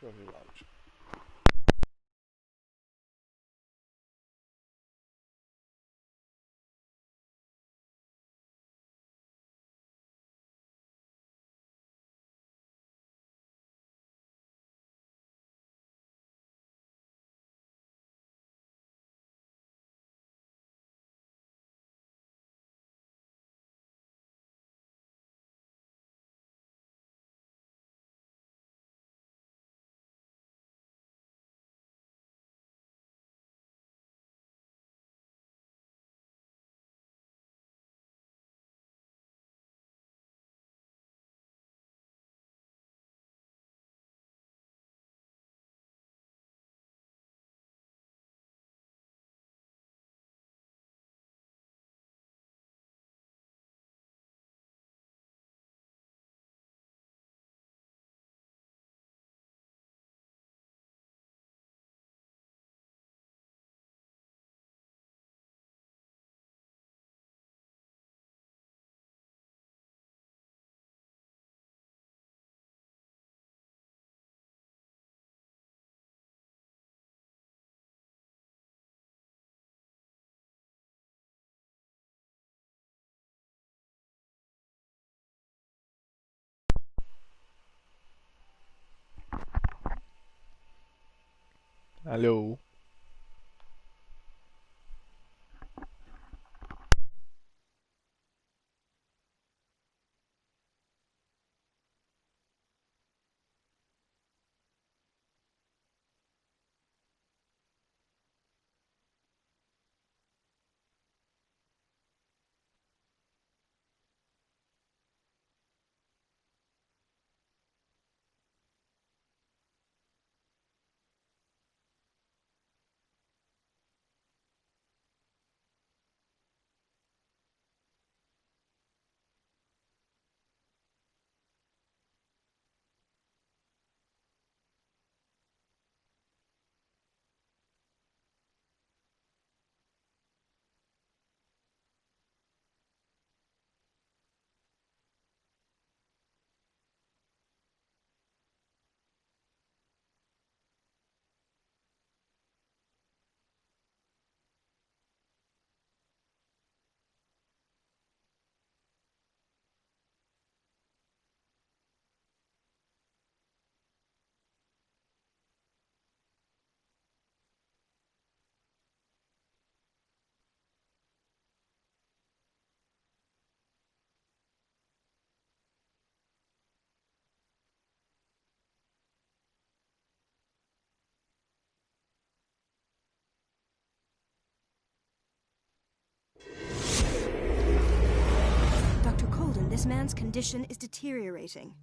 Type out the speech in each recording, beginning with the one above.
Deixa eu ouvir o áudio. Alô? Dr. Colden, this man's condition is deteriorating.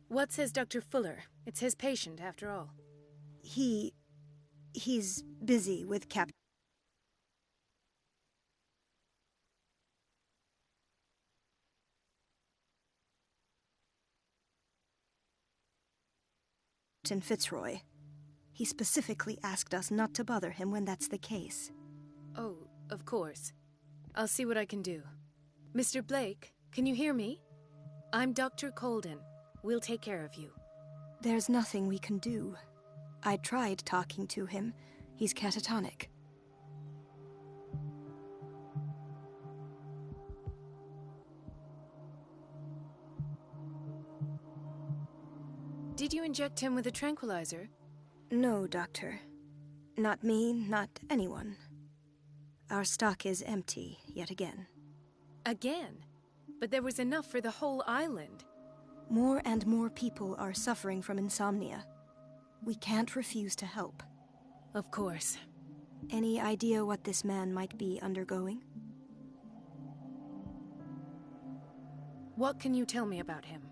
What says Dr. Fuller? It's his patient, after all. He's busy with Captain Fitzroy. He specifically asked us not to bother him when that's the case. Oh, of course. I'll see what I can do. Mr. Blake, can you hear me? I'm Dr. Colden. We'll take care of you. There's nothing we can do. I tried talking to him. He's catatonic. Did you inject him with a tranquilizer? No, Doctor. Not me, not anyone. Our stock is empty, yet again. Again? But there was enough for the whole island. More and more people are suffering from insomnia. We can't refuse to help. Of course. Any idea what this man might be undergoing? What can you tell me about him?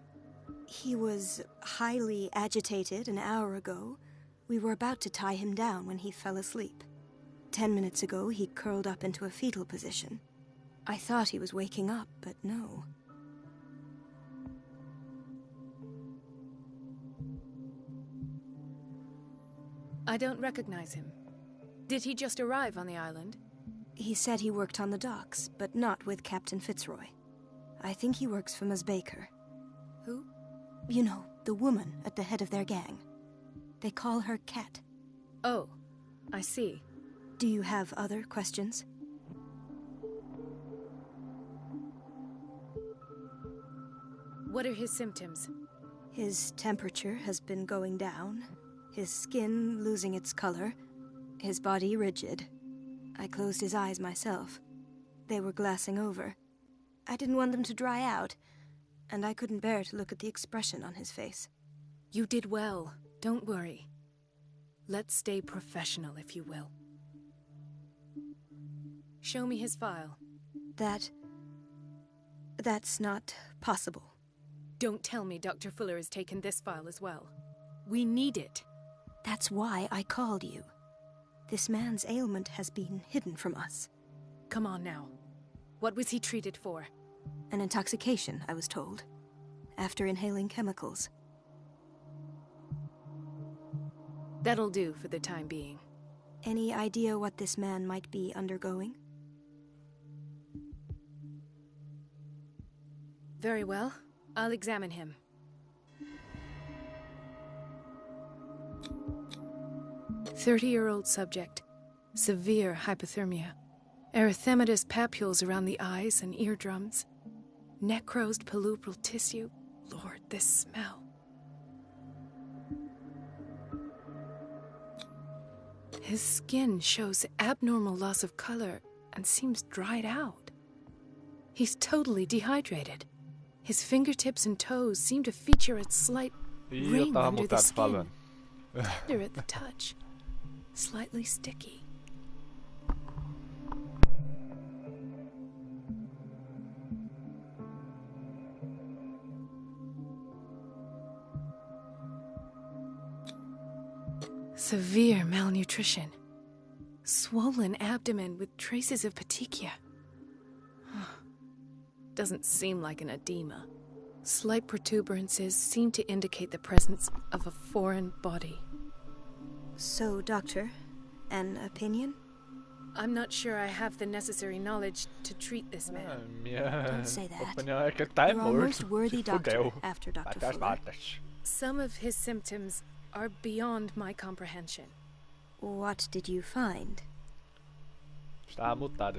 He was highly agitated an hour ago. We were about to tie him down when he fell asleep. 10 minutes ago, he curled up into a fetal position. I thought he was waking up, but no. I don't recognize him. Did he just arrive on the island? He said he worked on the docks, but not with Captain Fitzroy. I think he works for Ms. Baker. Who? You know, the woman at the head of their gang. They call her Cat. Oh, I see. Do you have other questions? What are his symptoms? His temperature has been going down, his skin losing its color, his body rigid. I closed his eyes myself. They were glassing over. I didn't want them to dry out, and I couldn't bear to look at the expression on his face. You did well. Don't worry. Let's stay professional, if you will. Show me his file. That's not possible. Don't tell me Dr. Fuller has taken this file as well. We need it. That's why I called you. This man's ailment has been hidden from us. Come on now. What was he treated for? An intoxication, I was told, after inhaling chemicals. That'll do for the time being. Any idea what this man might be undergoing? Very well. I'll examine him. "30-year-old subject. Severe hypothermia. Erythematous papules around the eyes and eardrums. Necrosed palpebral tissue. Lord, this smell. His skin shows abnormal loss of color and seems dried out. He's totally dehydrated. His fingertips and toes seem to feature a slight ring under the skin. Tender at the touch. Slightly sticky. Severe malnutrition. Swollen abdomen with traces of petechia. Doesn't seem like an edema. Slight protuberances seem to indicate the presence of a foreign body. So, Doctor, an opinion? I'm not sure I have the necessary knowledge to treat this man. Don't say that. Opinião é que ele tá You're our morto. most worthy Se doctor fudeu. after Dr. Bate as Fuller. batas. Some of his symptoms are beyond my comprehension. What did you find? Estava mutado.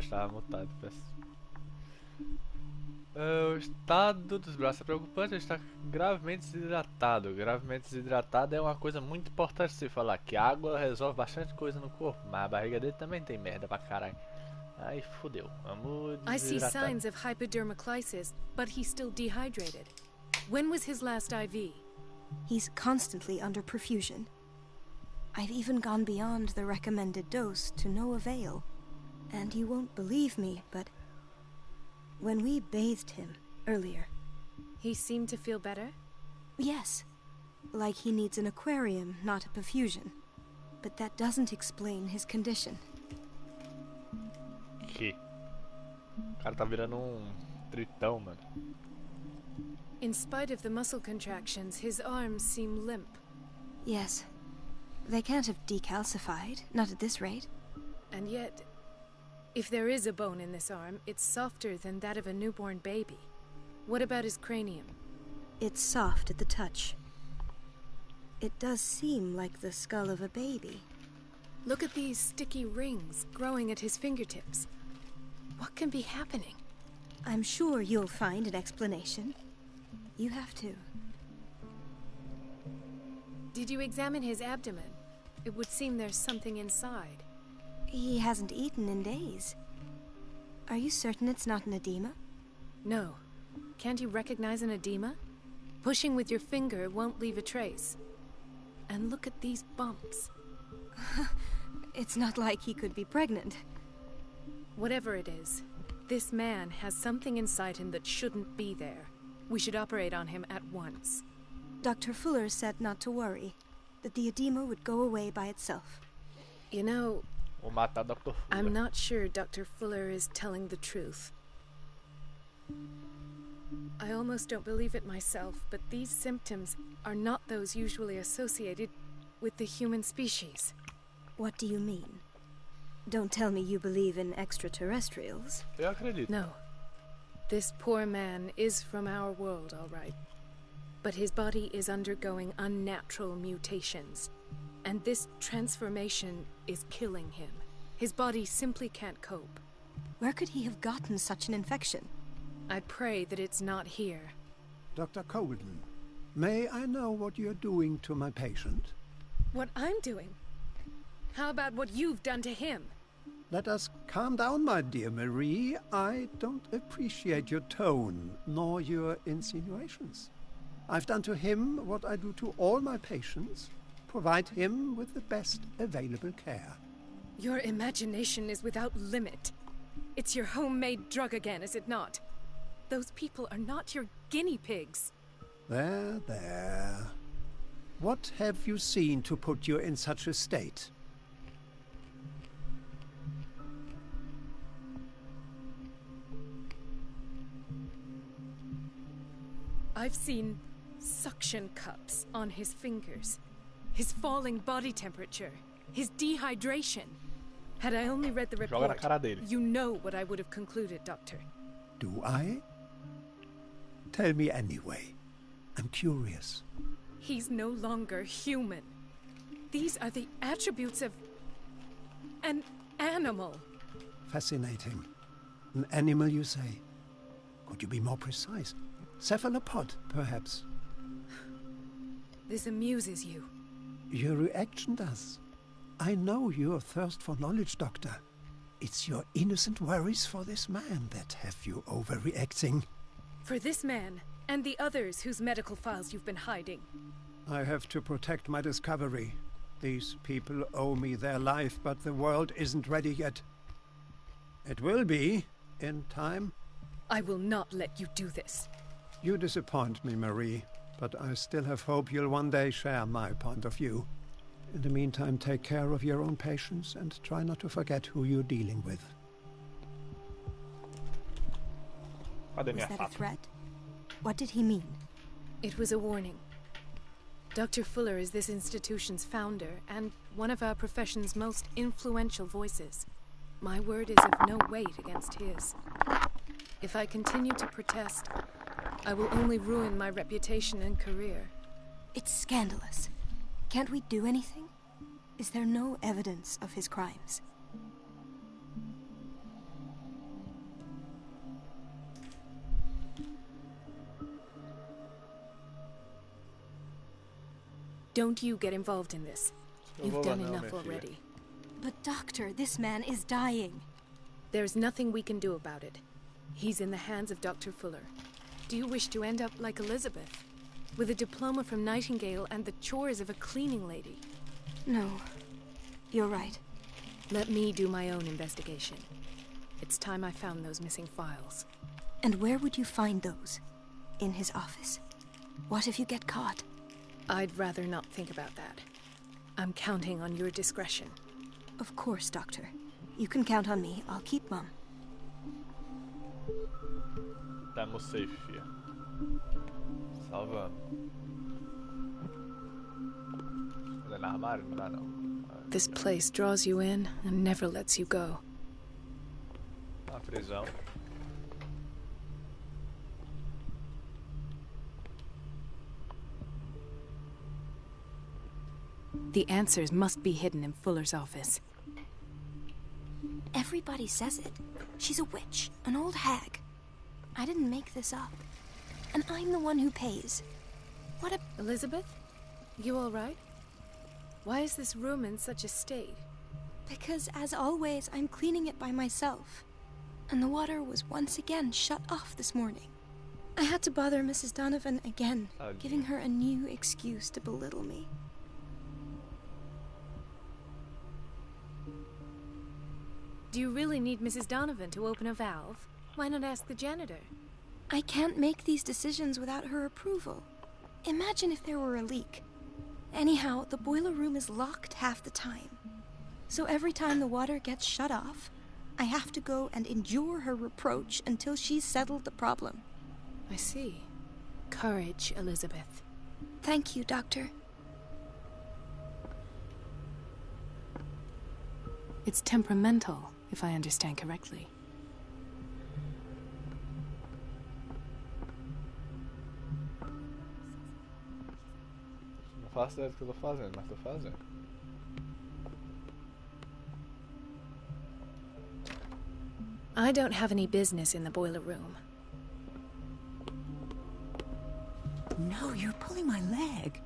O estado dos braços é preocupante, ele está gravemente desidratado. Gravemente desidratado é uma coisa muito importante se falar, que a água resolve bastante coisa no corpo, mas a barriga dele também tem merda pra caralho. Aí fudeu, vamos I see desidratar. signs of hypodermoclysis, but he's still dehydrated. When was his last IV? He's constantly under perfusion. I've even gone beyond the recommended dose to no avail. And you won't believe me, but when we bathed him earlier... He seemed to feel better? Yes, like he needs an aquarium, not a perfusion. But that doesn't explain his condition. Que? O cara tá virando tritão, mano. In spite of the muscle contractions, his arms seem limp. Yes, they can't have decalcified, not at this rate. And yet, if there is a bone in this arm, it's softer than that of a newborn baby. What about his cranium? It's soft at the touch. It does seem like the skull of a baby. Look at these sticky rings growing at his fingertips. What can be happening? I'm sure you'll find an explanation. You have to. Did you examine his abdomen? It would seem there's something inside. He hasn't eaten in days. Are you certain it's not an edema? No. Can't you recognize an edema? Pushing with your finger won't leave a trace. And look at these bumps. It's not like he could be pregnant. Whatever it is, this man has something inside him that shouldn't be there. We should operate on him at once. Dr. Fuller said not to worry, that the edema would go away by itself. You know, Vou matar Dr. Fuller. I'm not sure Dr. Fuller is telling the truth. I almost don't believe it myself, but these symptoms are not those usually associated with the human species. What do you mean? Don't tell me you believe in extraterrestrials. Eu acredito. No. This poor man is from our world, all right. But his body is undergoing unnatural mutations. And this transformation is killing him. His body simply can't cope. Where could he have gotten such an infection? I pray that it's not here. Dr. Colden, may I know what you're doing to my patient? What I'm doing? How about what you've done to him? Let us calm down, my dear Marie. I don't appreciate your tone, nor your insinuations. I've done to him what I do to all my patients. Provide him with the best available care. Your imagination is without limit. It's your homemade drug again, is it not? Those people are not your guinea pigs. There, there. What have you seen to put you in such a state? I've seen suction cups on his fingers, his falling body temperature, his dehydration. Had I only read the Joga na report, cara dele. you know what I would have concluded, Doctor. Do I? Tell me anyway. I'm curious. He's no longer human. These are the attributes of an animal. Fascinating. An animal, you say? Could you be more precise? Cephalopod, perhaps? This amuses you. Your reaction does. I know your thirst for knowledge, Doctor. It's your innocent worries for this man that have you overreacting. For this man, and the others whose medical files you've been hiding. I have to protect my discovery. These people owe me their life, but the world isn't ready yet. It will be, in time. I will not let you do this. You disappoint me, Marie, but I still have hope you'll one day share my point of view. In the meantime, take care of your own patients and try not to forget who you're dealing with. Cadê Was minha that a faca? threat? What did he mean? It was a warning. Dr. Fuller is this institution's founder and one of our profession's most influential voices. My word is of no weight against his. If I continue to protest, I will only ruin my reputation and career. It's scandalous. Can't we do anything? Is there no evidence of his crimes? Don't you get involved in this. You've done enough minha filha. already. But doctor, this man is dying. There's nothing we can do about it. He's in the hands of Dr. Fuller. Do you wish to end up like Elizabeth? With a diploma from Nightingale and the chores of a cleaning lady? No, you're right. Let me do my own investigation. It's time I found those missing files. And where would you find those? In his office? What if you get caught? I'd rather not think about that. I'm counting on your discretion. Of course, Doctor. You can count on me. I'll keep mum. Tamo safe, filha. Salvando. Esconder no armário? Não dá, não. This place draws you in and never lets you go. Na prisão. The answers must be hidden in Fuller's office. Everybody says it. She's a witch, an old hag. I didn't make this up. And I'm the one who pays. What a... Elizabeth? You all right? Why is this room in such a state? Because, as always, I'm cleaning it by myself. And the water was once again shut off this morning. I had to bother Mrs. Donovan again, giving her a new excuse to belittle me. Do you really need Mrs. Donovan to open a valve? Why not ask the janitor? I can't make these decisions without her approval. Imagine if there were a leak. Anyhow, the boiler room is locked half the time. So every time the water gets shut off, I have to go and endure her reproach until she's settled the problem. I see. Courage, Elizabeth. Thank you, Doctor. It's temperamental, if I understand correctly. Não faço ideia do que eu tô fazendo, mas tô fazendo. I don't have any business in the boiler room. No, you're pulling my leg.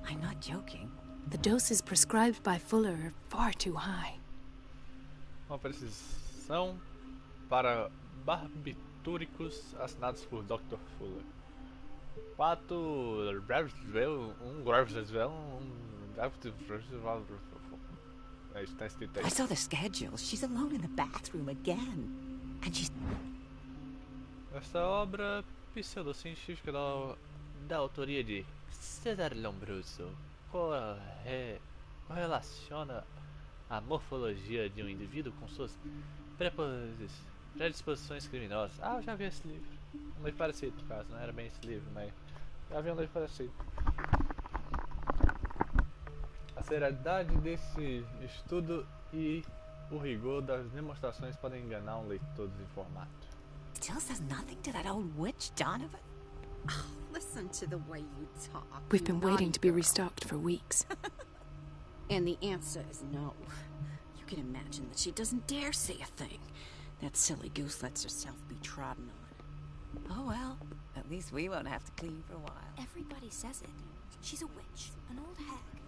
I'm not joking. The doses prescribed by Fuller are far too high. Uma prescrição para barbitúricos assinados por Dr. Fuller. 4 é isso, tá escrito aí. I saw the schedule. She's alone in the bathroom again. And she's... Esta obra pseudocientífica da autoria de César Lombroso correlaciona a morfologia de um indivíduo com suas predisposições criminosas. Ah, eu já vi esse livro. Um livro parecido, no caso, não era bem esse livro, mas já vi um livro parecido. A seriedade desse estudo e o rigor das demonstrações podem enganar um leitor desinformado. Still says nothing to that old witch, Donovan? Oh, listen to the way you talk. We've been waiting to be Naughty girl. restocked for weeks. And the answer is no. You can imagine that she doesn't dare say a thing. That silly goose lets herself be trodden on. Oh, well. At least we won't have to clean for a while. Everybody says it. She's a witch, an old hag.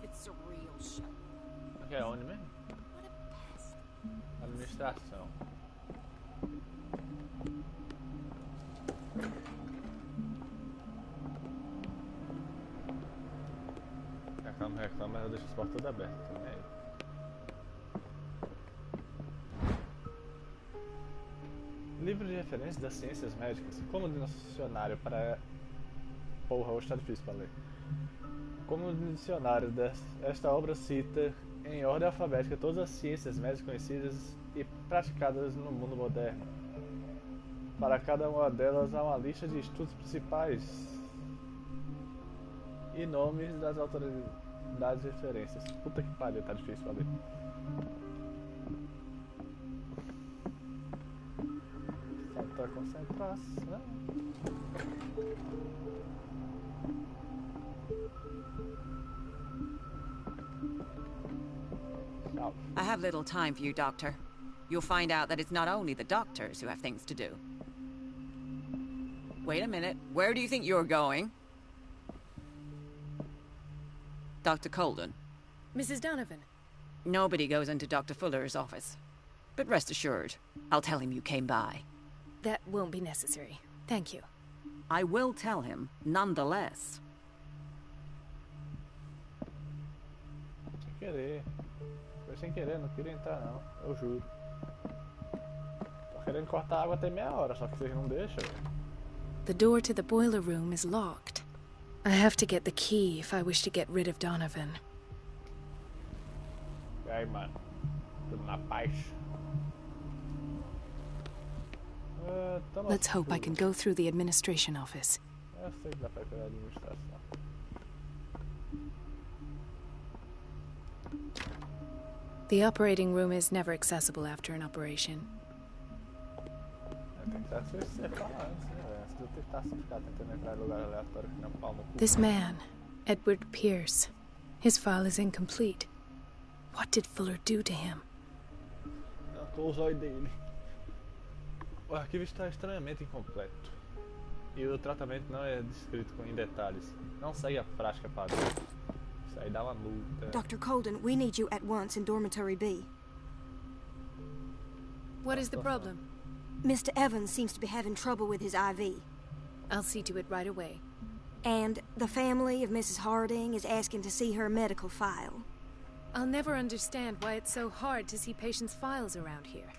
It's a real show. Aqui é onde mesmo? What a pest. Administração. Reclama, mas eu deixo as portas todas abertas também. Livro de referência das ciências médicas. Como dicionário para... Porra, hoje tá difícil para ler. Como dicionário esta obra cita em ordem alfabética todas as ciências médicas conhecidas e praticadas no mundo moderno. Para cada uma delas há uma lista de estudos principais e nomes das autoridades de referências. Puta que pariu, tá difícil pra ler. Falta concentração. Tchau. I have little time for you, Doctor. You'll find out that it's not only the doctors who have things to do. Wait a minute. Where do you think you're going? Dr. Colden. Mrs. Donovan. Nobody goes into Dr. Fuller's office. But rest assured, I'll tell him you came by. That won't be necessary. Thank you. I will tell him, nonetheless. Sem querer. Foi sem querer, não queria entrar não. Eu juro. Tô querendo cortar a água até meia hora, só que vocês não deixam. The door to the boiler room is locked. I have to get the key if I wish to get rid of Donovan. E aí, mano? Tudo na paz? Let's hope I can go through the administration office. Eu sei que dá pra ir pela administração. The operating room is never accessible after an operation. Tem que ser falar antes, né, velho? Antes de eu tentar ficar tentando entrar em lugar aleatório que não pau no cu. This man, Edward Pierce, his file is incomplete. What did Fuller do to him? Arrancou os olhos dele. O arquivo está estranhamente incompleto. E o tratamento não é descrito em detalhes. Não segue a prática padrão. Isso aí dá uma multa. Dr. Colden, we need you at once in Dormitory B. What is the problem? Mr. Evans seems to be having trouble with his IV. I'll see to it right away. And the family of Mrs. Harding is asking to see her medical file. I'll never understand why it's so hard to see patients' files around here.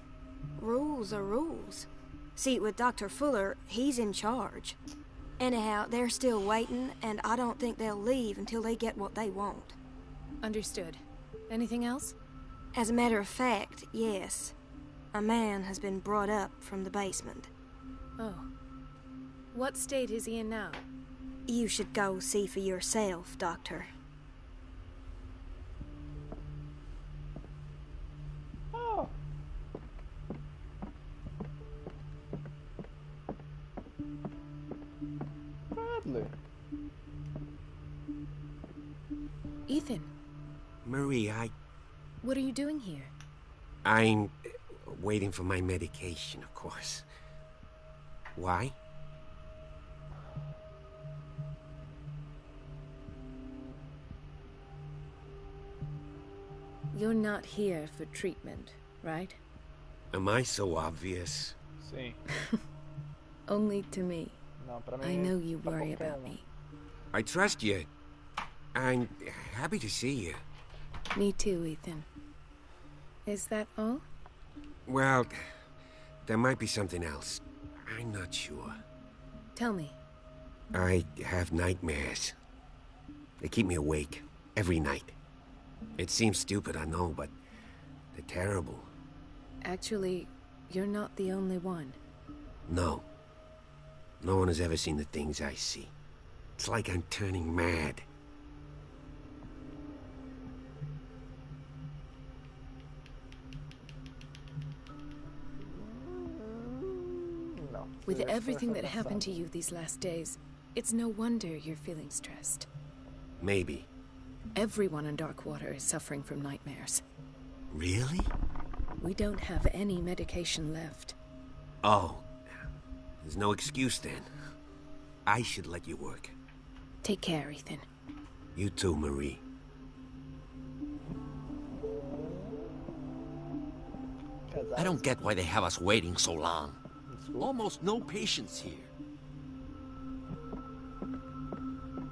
Rules are rules. See, with Dr. Fuller, he's in charge. Anyhow, they're still waiting, and I don't think they'll leave until they get what they want. Understood. Anything else? As a matter of fact, yes. A man has been brought up from the basement. Oh. What state is he in now? You should go see for yourself, Doctor. Oh. Bradley. Ethan, Marie, what are you doing here? I'm... Waiting for my medication, of course. Why? You're not here for treatment, right? Am I so obvious? Sim. Only to me. Não, pra mim, I know you pra worry qualquer about uma. me. I trust you. I'm happy to see you. Me too, Ethan. Is that all? Well, there might be something else. I'm not sure. Tell me. I have nightmares. They keep me awake every night. It seems stupid, I know, but they're terrible. Actually, you're not the only one. No. No one has ever seen the things I see. It's like I'm turning mad. Não. With Você everything está that happened to cansado. you these last days, it's no wonder you're feeling stressed. Maybe. Everyone in Darkwater is suffering from nightmares. Really? We don't have any medication left. Oh. There's no excuse then. I should let you work. Take care, Ethan. You too, Marie. Casado. I don't get why they have us waiting so long. Desculpa. Almost no patients here.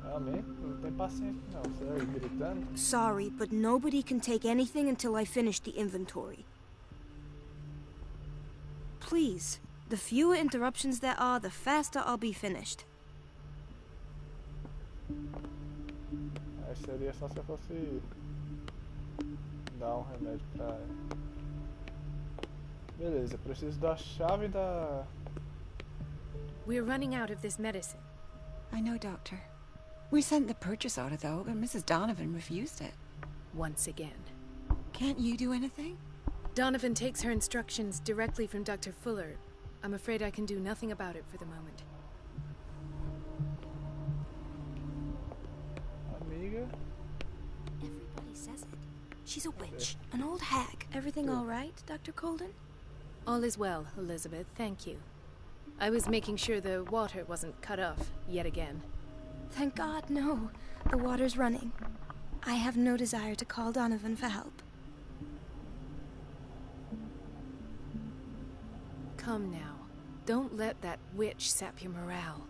Realmente, não tem paciência não. Você aí gritando. Sorry, but nobody can take anything until I finish the inventory. Please. The fewer interruptions there are, the faster I'll be finished. Aí seria só se eu fosse dar um remédio pra ela. Beleza, preciso da chave da... We're running out of this medicine. I know, Doctor. We sent the purchase order, though, but Mrs. Donovan refused it. Once again. Can't you do anything? Donovan takes her instructions directly from Dr. Fuller. I'm afraid I can do nothing about it for the moment. Amiga. Everybody says it. She's a witch, an old hag. Everything all right, Dr. Colden? All is well, Elizabeth, thank you. I was making sure the water wasn't cut off yet again. Thank God, no. The water's running. I have no desire to call Donovan for help. Come now. Don't let that witch sap your morale.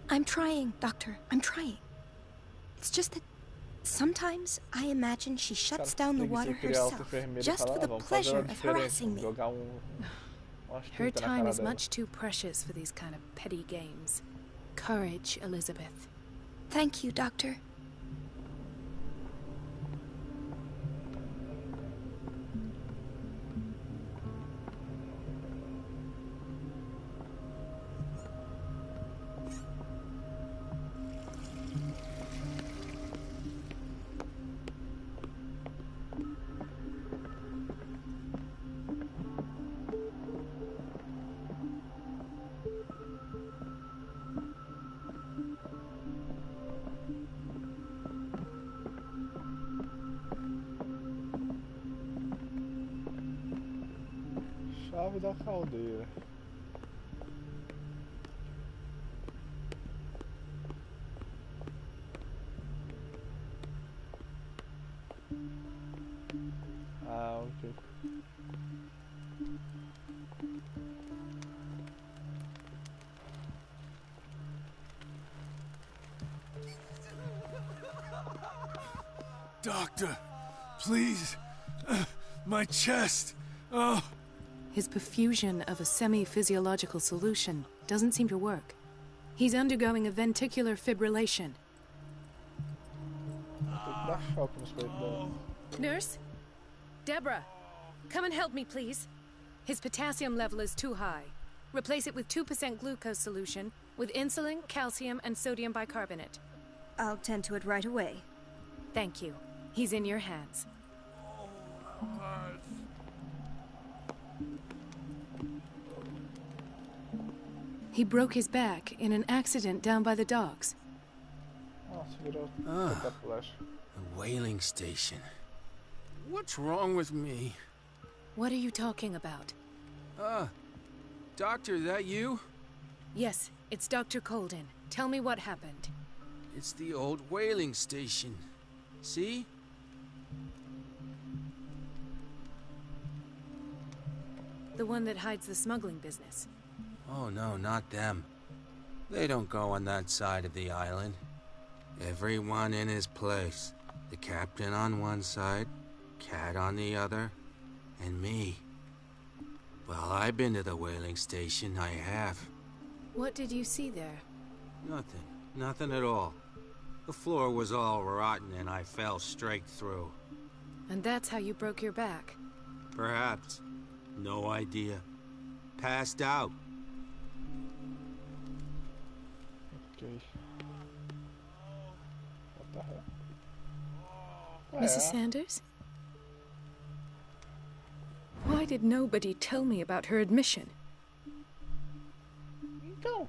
I'm trying, Doctor. I'm trying. It's just that sometimes I imagine she shuts down the water herself, just for the pleasure of harassing me. Jogar umas Her tinta na time cara is dela. much too precious for these kind of petty games. Courage, Elizabeth. Thank you, Doctor. Chave da caldeira. Ah, ok. Doctor, please. My chest. Oh. His perfusion of a semi-physiological solution doesn't seem to work. He's undergoing a ventricular fibrillation. Tem que dar choque nos peitos dela. Nurse? Deborah, come and help me, please. His potassium level is too high. Replace it with 2% glucose solution with insulin, calcium, and sodium bicarbonate. I'll tend to it right away. Thank you. He's in your hands. He broke his back in an accident down by the docks. Nossa, virou Ah. tetraplégico. The whaling station. What's wrong with me? What are you talking about? Doctor, that you? Yes, it's Dr. Colden. Tell me what happened. It's the old whaling station. See? The one that hides the smuggling business. Oh no, not them. They don't go on that side of the island. Everyone in his place. The captain on one side, Cat on the other, and me. Well, I've been to the whaling station, I have. What did you see there? Nothing. Nothing at all. The floor was all rotten and I fell straight through. And that's how you broke your back? Perhaps. No idea. Passed out. Okay. What the hell? Mrs. Sanders? Why did nobody tell me about her admission? Então,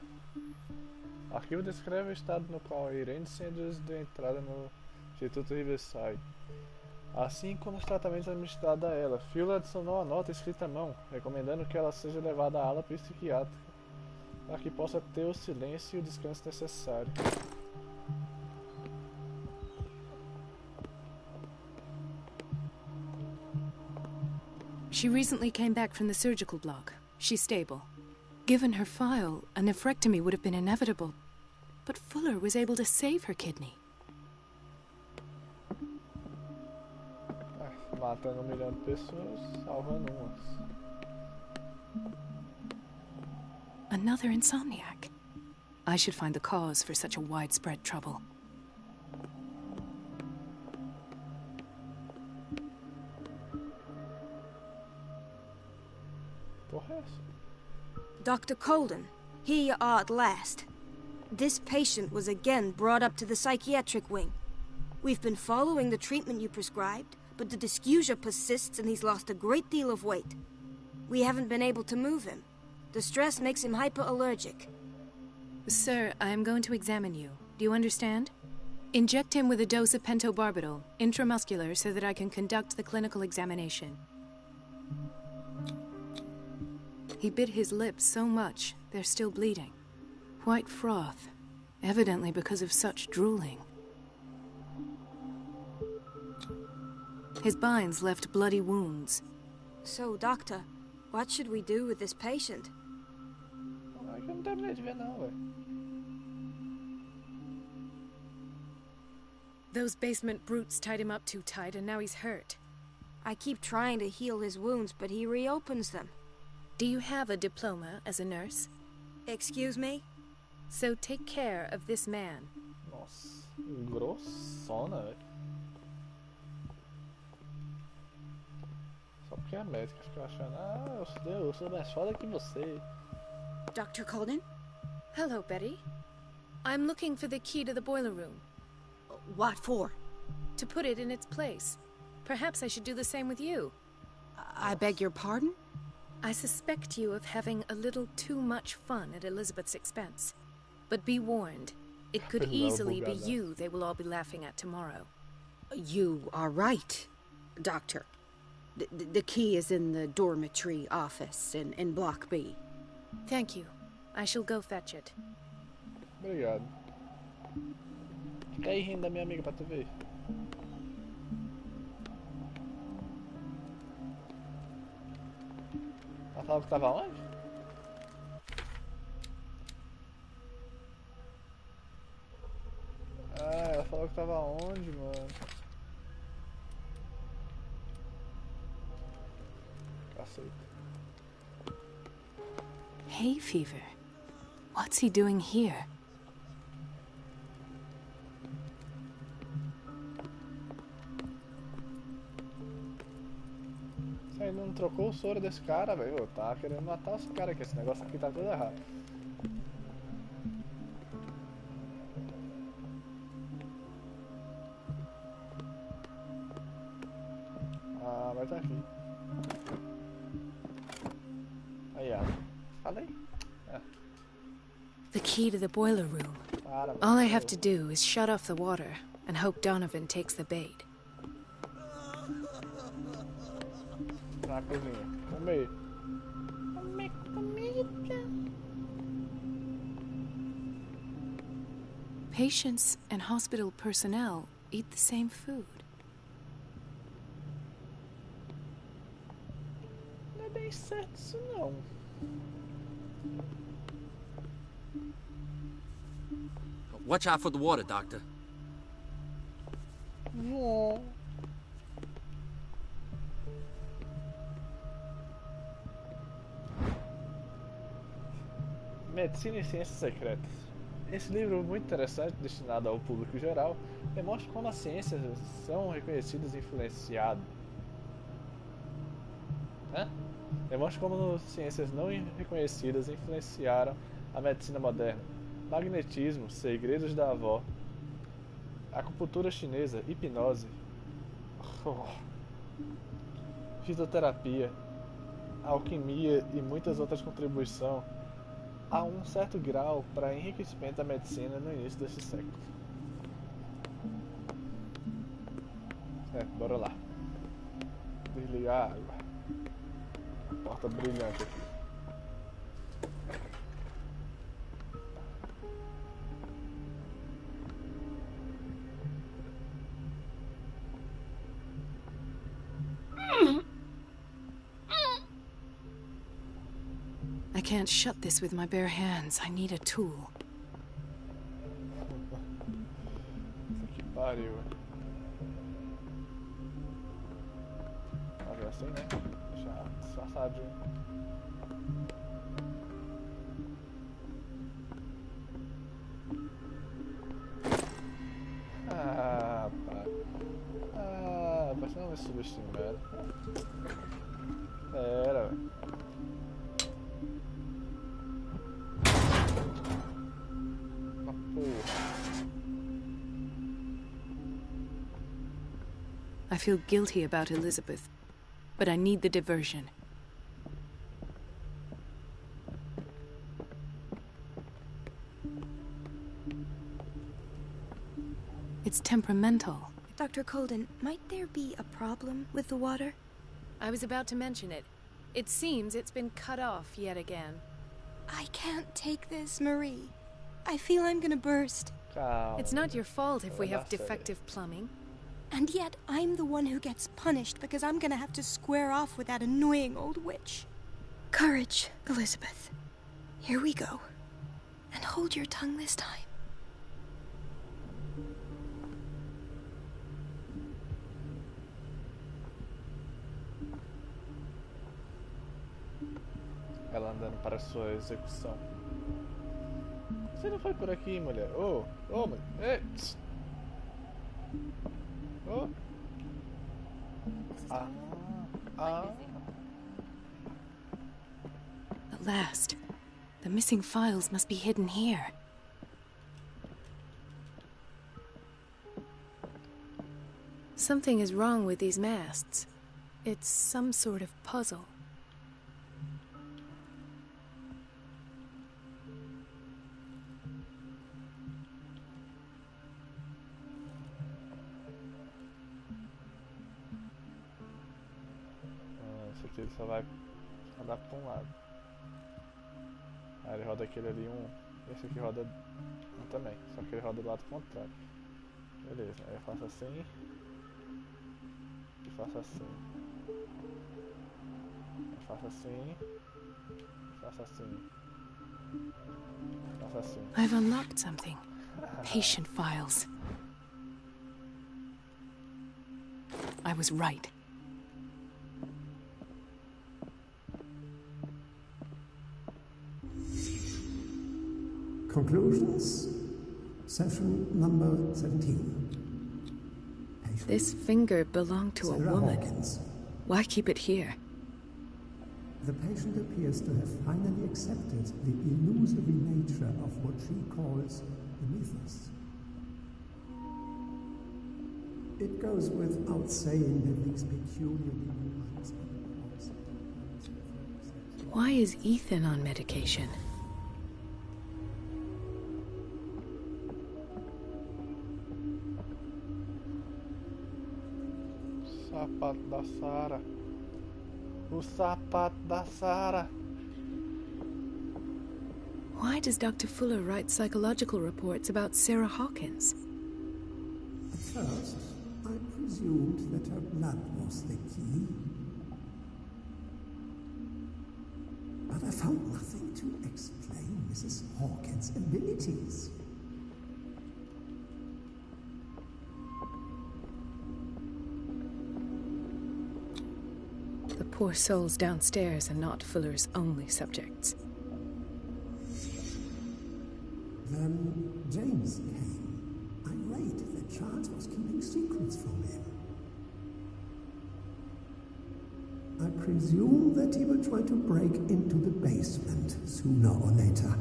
o arquivo descreve o estado no qual Irene Sanders deu entrada no Instituto Riverside, assim como os tratamentos administrados a ela. Phil adicionou a nota escrita à mão, recomendando que ela seja levada à ala psiquiátrica, para que possa ter o silêncio e o descanso necessário. She recently came back from the surgical block. She's stable. Given her file, a nephrectomy would have been inevitable. But Fuller was able to save her kidney. Matando 1 milhão de pessoas, salvando umas. Another insomniac. I should find the cause for such a widespread trouble. Dr. Colden, here you are at last. This patient was again brought up to the psychiatric wing. We've been following the treatment you prescribed, but the dysgeusia persists and he's lost a great deal of weight. We haven't been able to move him. The stress makes him hyperallergic. Sir, I am going to examine you. Do you understand? Inject him with a dose of pentobarbital, intramuscular, so that I can conduct the clinical examination. He bit his lips so much, they're still bleeding. White froth, evidently because of such drooling. His binds left bloody wounds. So, Doctor, what should we do with this patient? Eu não terminei de ver não, velho. Those basement brutes tied him up too tight and now he's hurt. I keep trying to heal his wounds, but he reopens them. Do you have a diploma as a nurse? Excuse me? So take care of this man. Nossa, grossona, velho. Só porque a médica fica achando, eu sou mais foda que você. Dr. Colden? Hello, Betty. I'm looking for the key to the boiler room. What for? To put it in its place. Perhaps I should do the same with you. I beg your pardon? I suspect you of having a little too much fun at Elizabeth's expense. But be warned, it could easily be you they will all be laughing at tomorrow. You are right, Doctor. The key is in the dormitory office in Block B. Thank you. I shall go fetch it. Obrigado. Fica aí rindo da minha amiga pra tu ver. Ela falou que tava onde? Ah, ela falou que tava onde, mano? Caceta. Hay fever. What's he doing here? Isso aí não trocou o soro desse cara, velho. Tá querendo matar os caras aqui. Esse negócio aqui tá tudo errado. Ah, vai tá aqui. Aí, ó. Falei. The key to the boiler room. All I have to do is shut off the water and hope Donovan takes the bait. Na cozinha. Comer. Patients and hospital personnel eat the same food. Não é bem certo isso não. Watch out for the water, Doctor. Medicina e Ciências Secretas. Esse livro muito interessante, destinado ao público geral, demonstra como as ciências são reconhecidas e influenciadas. Demonstra como ciências não reconhecidas influenciaram a medicina moderna. Magnetismo, segredos da avó, acupuntura chinesa, hipnose, fitoterapia, alquimia e muitas outras contribuições a um certo grau para enriquecimento da medicina no início deste século. Bora lá. Desligar a água. Porta brilhante aqui. I can't shut this with my bare hands. I need a tool. Que pariu. Fazer assim, né? Deixar disfarçadinho. Mas não me subestimar. Era, velho. I feel guilty about Elizabeth, but I need the diversion. It's temperamental. Dr. Colden, might there be a problem with the water? I was about to mention it. It seems it's been cut off yet again. I can't take this, Marie. I feel I'm gonna burst. It's not your fault if we have defective plumbing. And yet, I'm the one who gets punished because I'm gonna have to square off with that annoying old witch. Courage, Elizabeth. Here we go. And hold your tongue this time. Ela andando para sua execução. Você não foi por aqui, mulher? Mulher. Ei! At last. The missing files must be hidden here. Something is wrong with these masts. It's some sort of puzzle. Ele só vai andar para um lado. Aí ele roda aquele ali esse aqui roda um também, só que ele roda do lado contrário. Beleza, aí eu faço assim e faço assim. Eu faço assim, faço assim, faço assim. I've unlocked something. Patient files. I was right. Conclusions, session number 17. Patient This finger belonged to a Sarah woman. Hawkins. Why keep it here? The patient appears to have finally accepted the illusory nature of what she calls the mythos. It goes without saying that these peculiar illusions are the cause of the Why is Ethan on medication? Sapato da Sara. O sapato da Sara. Why does Dr. Fuller write psychological reports about Sarah Hawkins? At first, I presumed that her blood was the key. But I found nothing to explain Mrs. Hawkins' abilities. The poor souls downstairs are not Fuller's only subjects. Then James came, irate that Charles was keeping secrets from him. I presume that he will try to break into the basement sooner or later.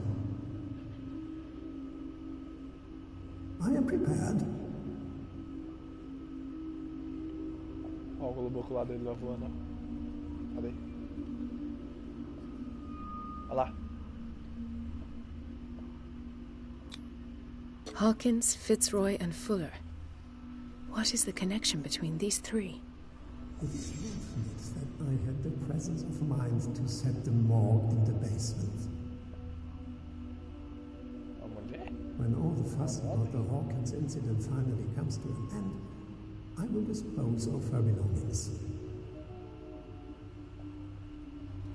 I am prepared. Ó, o globo lá dele lá voando. Cadê? Olha lá. Hawkins, Fitzroy, and Fuller. What is the connection between these three? It is fortunate that I had the presence of mind to set them all in the basement. When all the fuss about the Hawkins incident finally comes to an end, I will dispose of her belongings.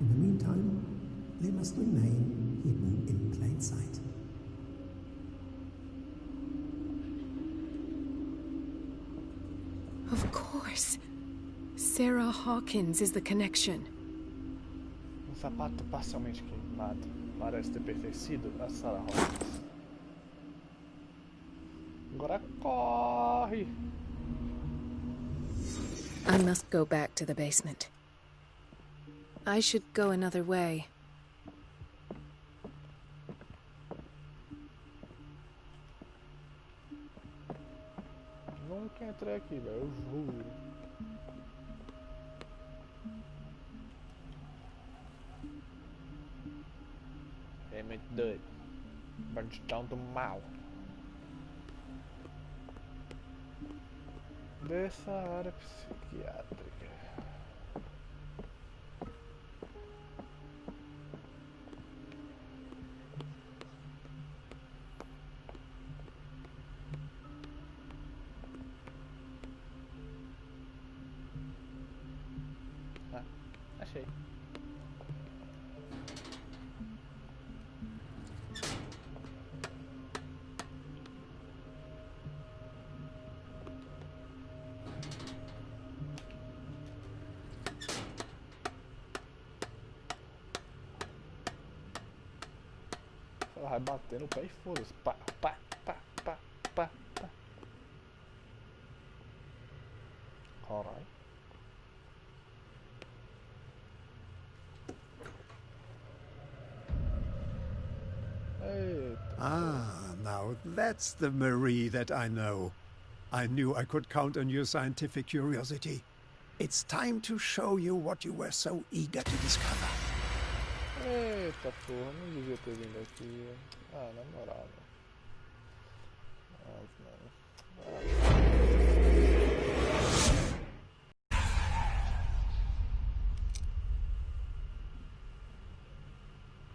In the meantime, they must remain hidden in plain sight. Of course. Sarah Hawkins is the connection. Sapato parcialmente queimado parece ter pertencido a Sarah Hawkins. Agora corre! I must go back to the basement. I should go another way. Nunca entrei aqui, velho, eu juro. É muito doido. Bandidão do mal. Dessa área psiquiátrica. Ah, achei. Ela vai bater no pé e foda-se. Pá, pá, pá, pá, pá, pá. Alright. Eita. Ah, now that's the Marie that I know. I knew I could count on your scientific curiosity. It's time to show you what you were so eager to discover. Eita porra, não devia ter vindo aqui. Ah, na moral,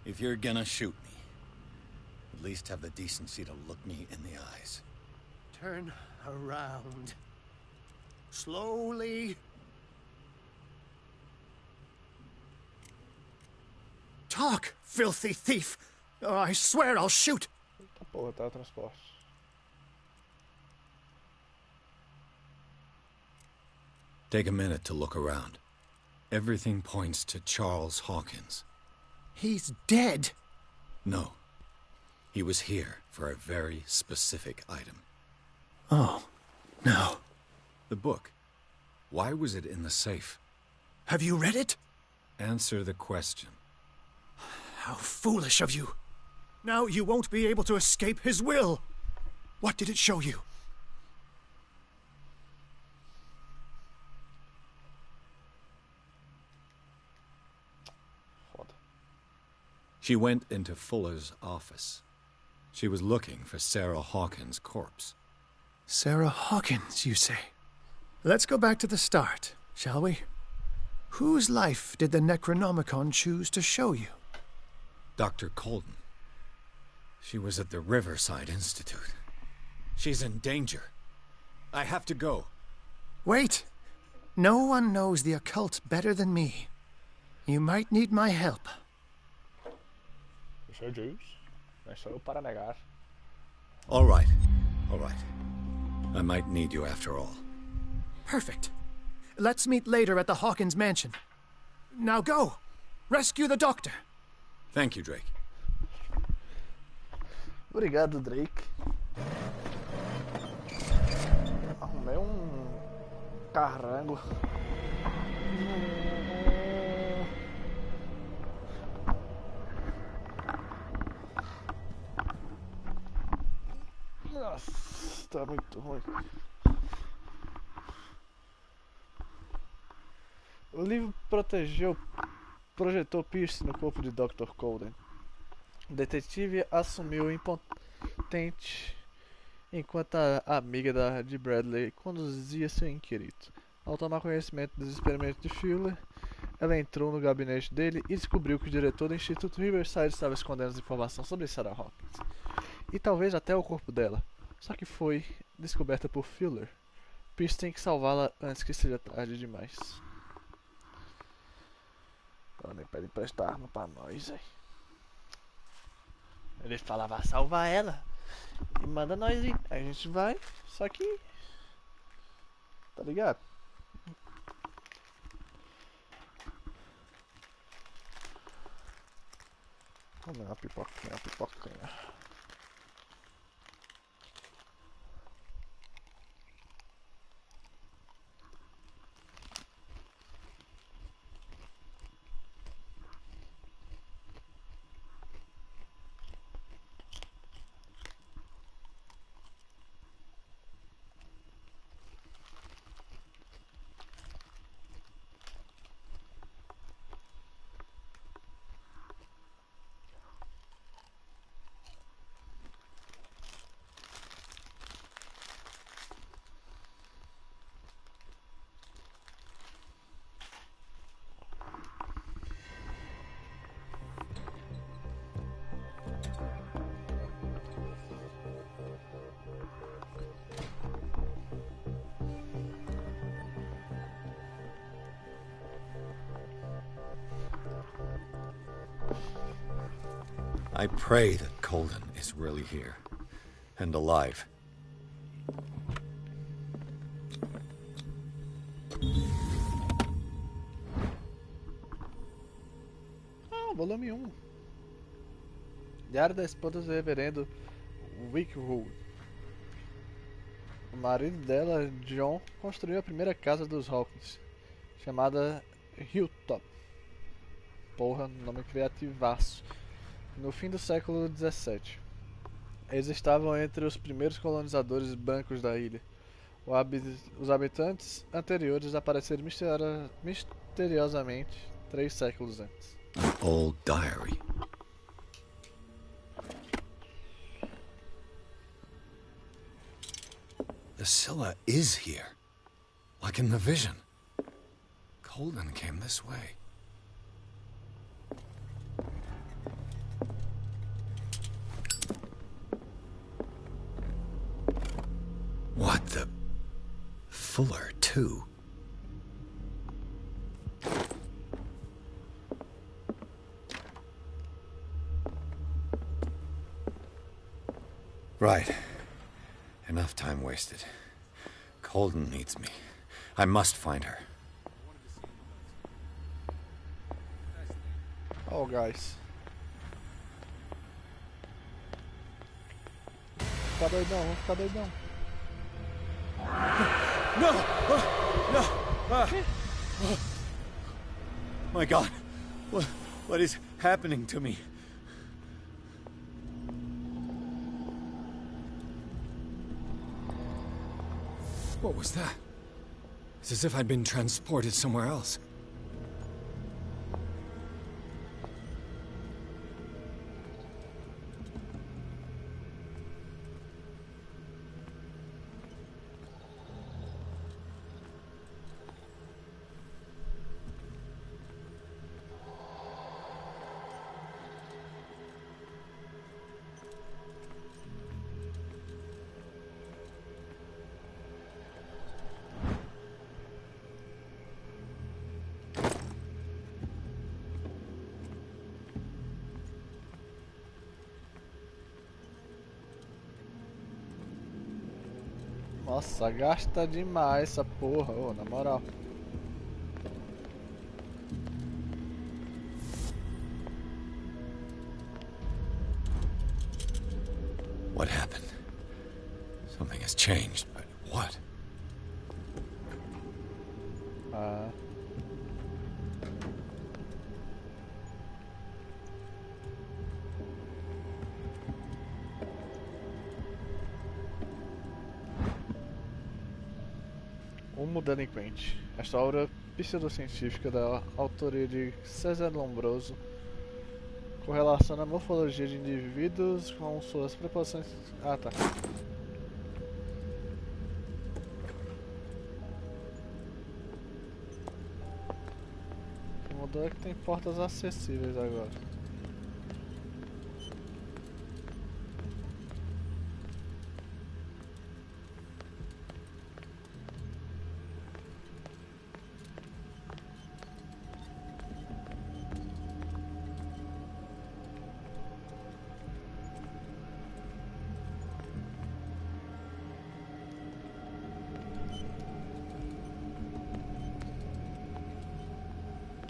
If you're gonna shoot me, at least have the decency to look me in the eyes. Turn around. Slowly. Talk, filthy thief! Oh, I swear I'll shoot! Eita porra, tá o transporte. Take a minute to look around. Everything points to Charles Hawkins. He's dead! No. He was here for a very specific item. Oh, no. The book. Why was it in the safe? Have you read it? Answer the question. How foolish of you. Now you won't be able to escape his will. What did it show you? She went into Fuller's office. She was looking for Sarah Hawkins' corpse. Sarah Hawkins, you say? Let's go back to the start, shall we? Whose life did the Necronomicon choose to show you? Dr. Colden. She was at the Riverside Institute. She's in danger. I have to go. Wait! No one knows the occult better than me. You might need my help. Eu sou Juice. Não sou eu para negar. All right. All right. I might need you after all. Perfect. Let's meet later at the Hawkins mansion. Now go! Rescue the doctor! Thank you, Drake. Obrigado, Drake. Arrumei carrango. Nossa, tá muito ruim. O livro projetou Pierce no corpo de Dr. Colden. O detetive assumiu impotente enquanto a amiga de Bradley conduzia seu inquérito. Ao tomar conhecimento dos experimentos de Fuller, ela entrou no gabinete dele e descobriu que o diretor do Instituto Riverside estava escondendo as informações sobre Sarah Hawkins. E talvez até o corpo dela. Só que foi descoberta por Fuller. Pierce tem que salvá-la antes que seja tarde demais. Ela nem pede emprestar arma pra nós, velho. Ele fala, vai salvar ela. E manda nós ir. Aí a gente vai. Só que... Tá ligado? Vamos lá, pipoquinha, pipoquinha. I pray that Colden is really here. And alive. Volume 1. Diário da esposa do reverendo Wickwood. O marido dela, John, construiu a primeira casa dos Hawkins, chamada Hilltop. Porra, nome criativaço. No fim do século XVII. Eles estavam entre os primeiros colonizadores brancos da ilha. Os habitantes anteriores apareceram misteriosamente 3 séculos antes. An old diary. The Scylla is here. Like in the vision. Colden came this way. What the... Fuller, too. Right. Enough time wasted. Colden needs me. I must find her. Oh, guys. Fica doidão, vamos ficar doidão. No! No! My God! What is happening to me? What was that? It's as if I'd been transported somewhere else. Nossa, gasta demais essa porra, ô, na moral. What happened? Something has changed, but what? Ah. Um delinquente. Esta obra pseudocientífica da autoria de César Lombroso correlaciona a morfologia de indivíduos com suas preposições. Ah, tá. O que mudou é que tem portas acessíveis agora.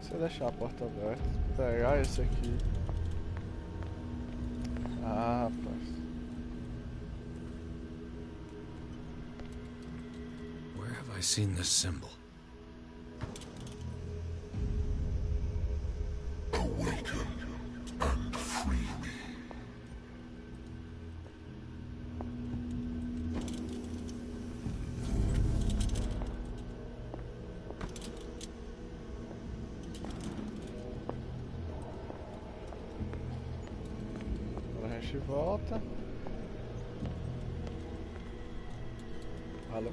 Se eu deixar a porta aberta, pegar esse aqui. Ah, rapaz. Where have I seen this symbol? Awaken and free me. Agora a gente volta. Valeu.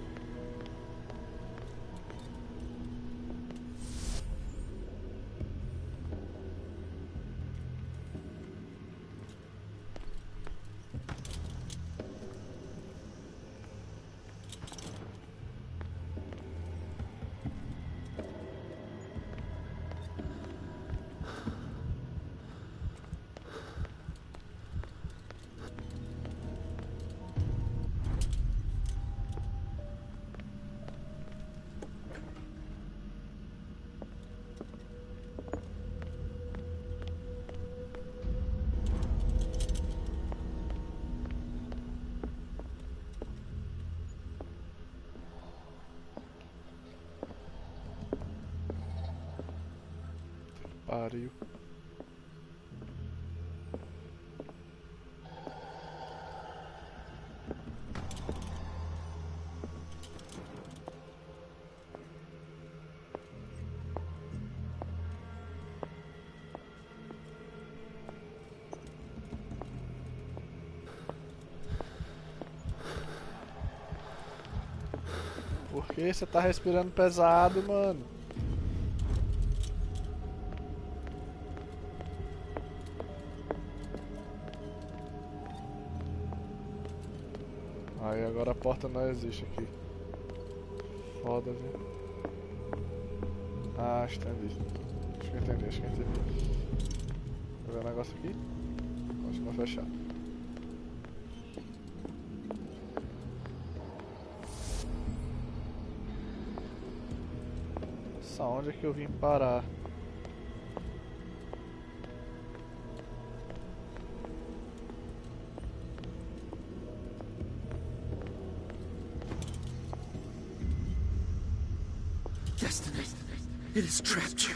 Pariu. Por que você tá respirando pesado, mano? Aí agora a porta não existe aqui. Foda, viu? Ah, entendi. Acho que entendi. Vou ver o negócio aqui. Continua fechado. Nossa, onde é que eu vim parar? Destiny, it has trapped you.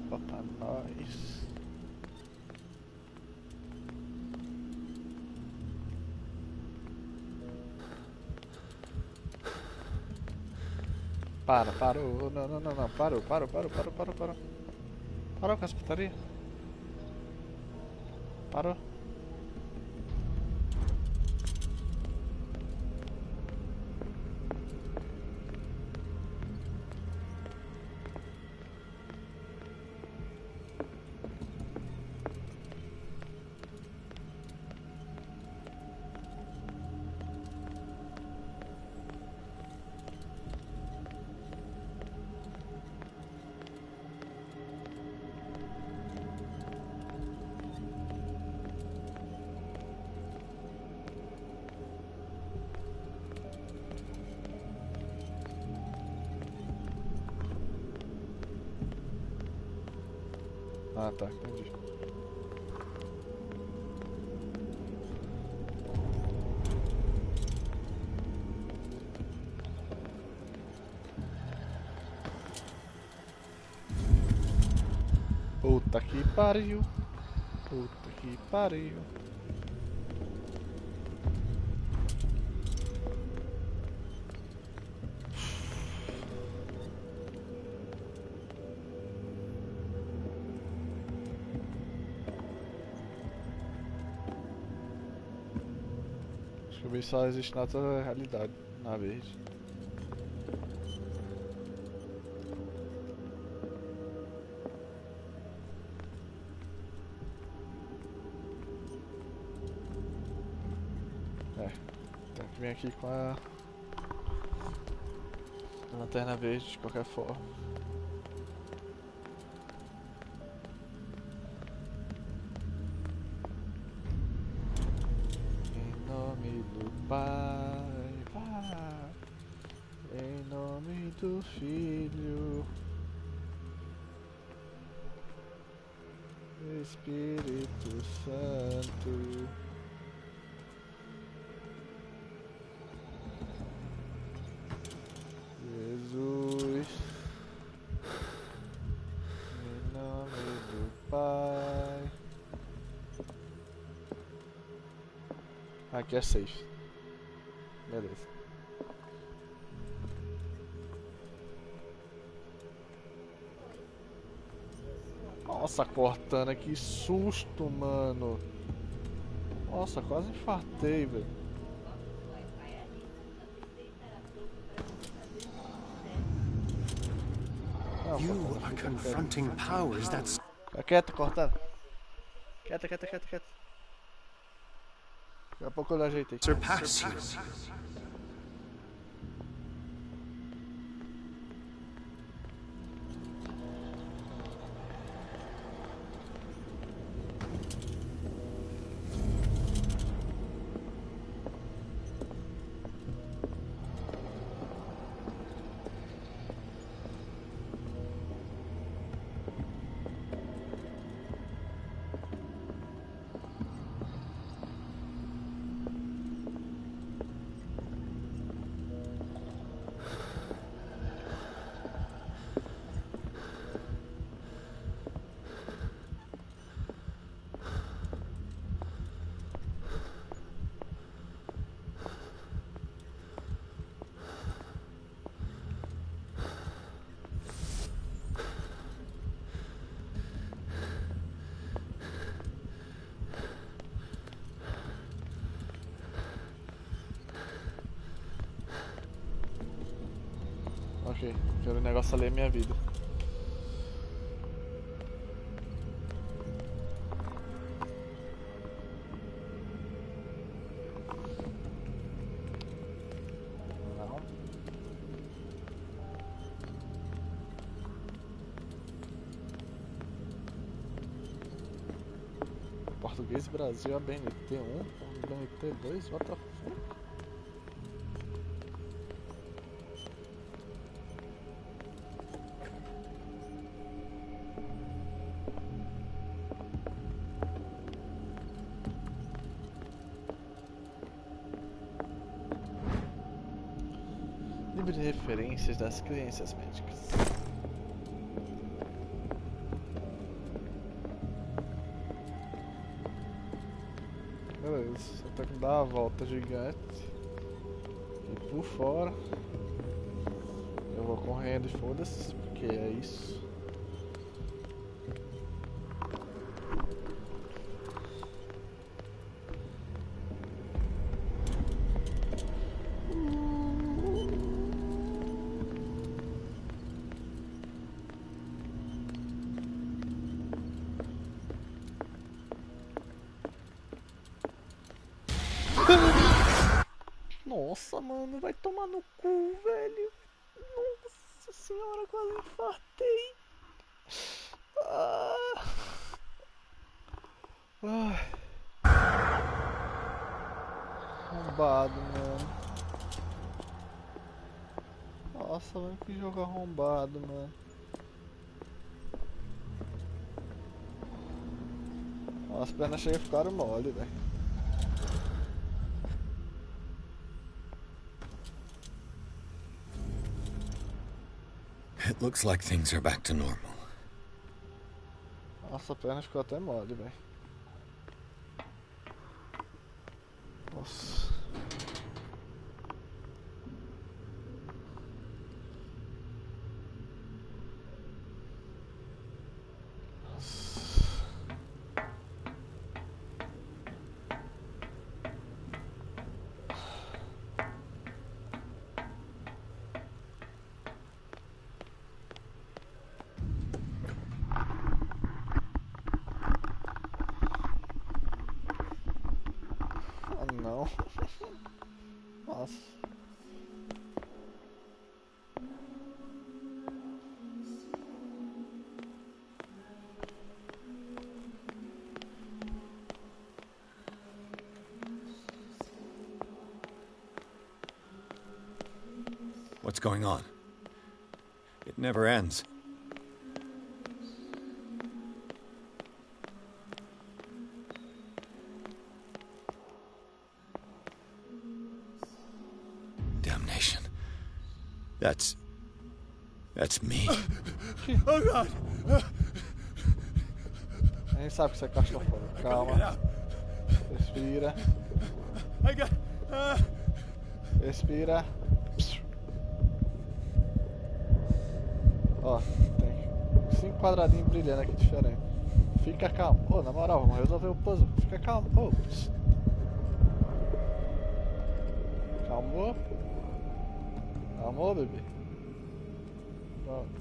Pra nós. Parou. Não. Parou. Parou com essa putaria. Parou. Ah, tá, entendi. Puta que pariu. Puta que pariu. Acho que o bicho só existe na outra realidade, na verde. Tem que vir aqui com a lanterna verde de qualquer forma. Em nome do Pai, vai. Em nome do Filho, Espírito Santo. Jesus, em nome do Pai. Aqui é safe. Beleza. Nossa, cortana, que susto, mano. Nossa, quase infartei, velho. You are confronting powers that's... Fica quieta, cortando. Quieta. Daqui a pouco eu ajeitei. surpass you. Ok, quero negócio ali é minha vida. Não. Português Brasil, ABNT 1, ABNT 2, what the fuck? Livro de referências das crenças médicas. Beleza, só tem que dar a volta gigante. E por fora. Eu vou correndo e foda-se, porque é isso. Nossa, mano, vai tomar no cu, velho. Nossa senhora, quase infartei. Arrombado, mano. Nossa, mano, que jogo arrombado, mano. As pernas cheias ficaram mole, velho. It looks like things are back to normal. Nossa, a perna ficou até mole, velho. Nossa. Ah, não. Nossa. What's going on? It never ends. Damnation. That's me. Oh, God! A gente sabe que você é claustrofóbico. Calma. Respira. I got... Respira. Ó, tem 5 quadradinhos brilhando aqui diferente. Fica calmo. Ô, na moral, vamos resolver o puzzle. Fica calmo. Ô. Calmou? Calmou, bebê? Pronto.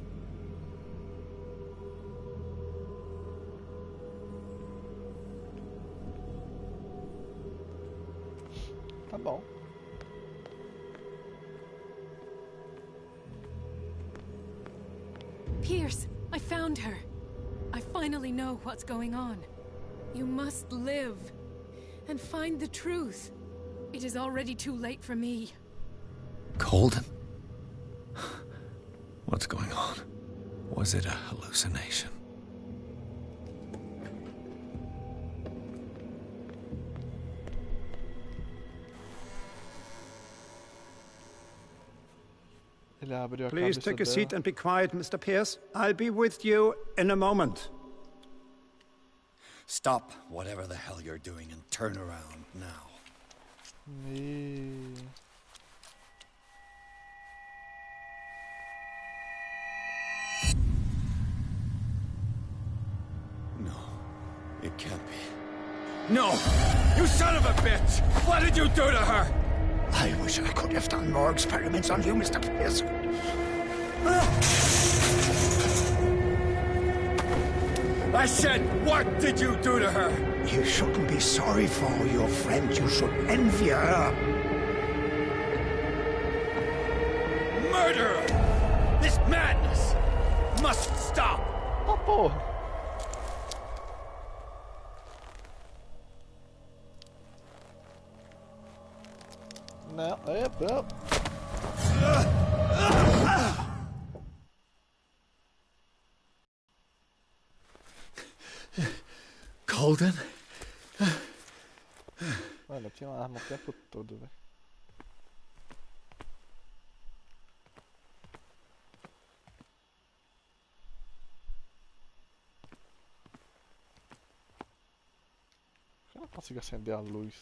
Tá bom. Pierce, I found her. I finally know what's going on. You must live and find the truth. It is already too late for me. Colden? What's going on? Was it a hallucination? Ele abriu a Please cabeça take a dela. seat and be quiet, Mr. Pierce. I'll be with you in a moment. Stop whatever the hell you're doing and turn around now. No, it can't be. No! You son of a bitch! What did you do to her? I wish I could have done more experiments on you, Mr. Pierce. I said, what did you do to her? You shouldn't be sorry for your friend. You should envy her. Murderer! This madness must stop! Oh, porra! Não, epa! Colden? Olha, tinha uma arma o tempo todo, velho. Eu não consigo acender a luz.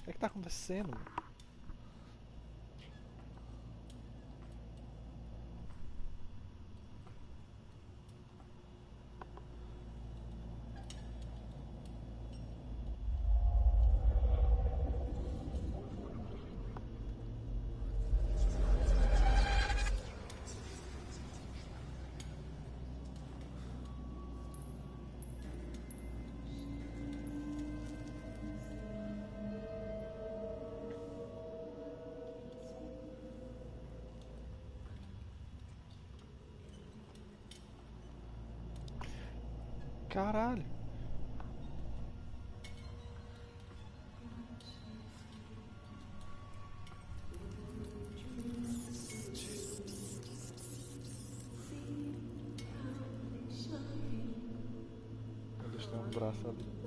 O que tá acontecendo? Caralho. Eles têm um braço ali.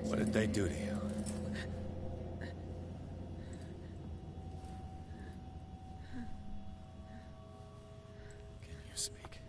What did they do to you? Can you speak?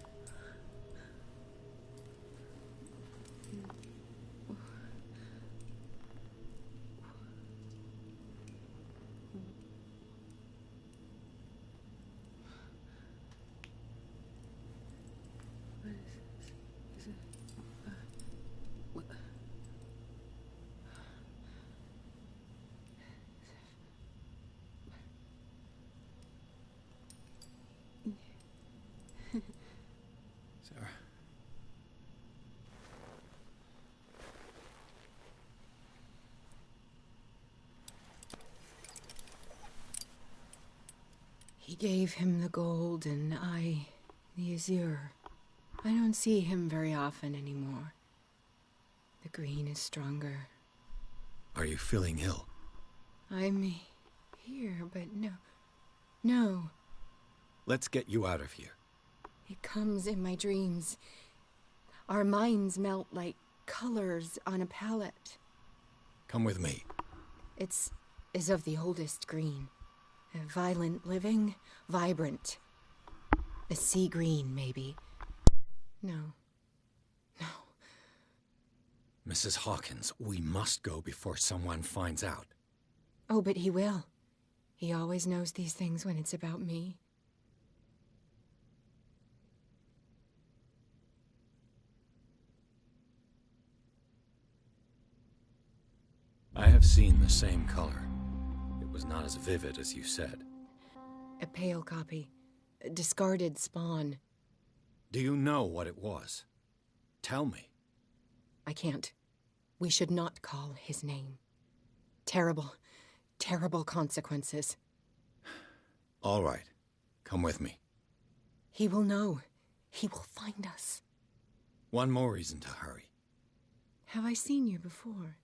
Sarah. He gave him the gold and I the azure. I don't see him very often anymore. The green is stronger. Are you feeling ill? I'm here, but no. Let's get you out of here. It comes in my dreams. Our minds melt like colors on a palette. Come with me. It's of the oldest green. A violent living, vibrant. A sea green, maybe. No. Mrs. Hawkins, we must go before someone finds out. Oh, but he will. He always knows these things when it's about me. I have seen the same color. It was not as vivid as you said. A pale copy. A discarded spawn. Do you know what it was? Tell me. I can't. We should not call his name. Terrible, terrible consequences. All right. Come with me. He will know. He will find us. One more reason to hurry. Have I seen you before?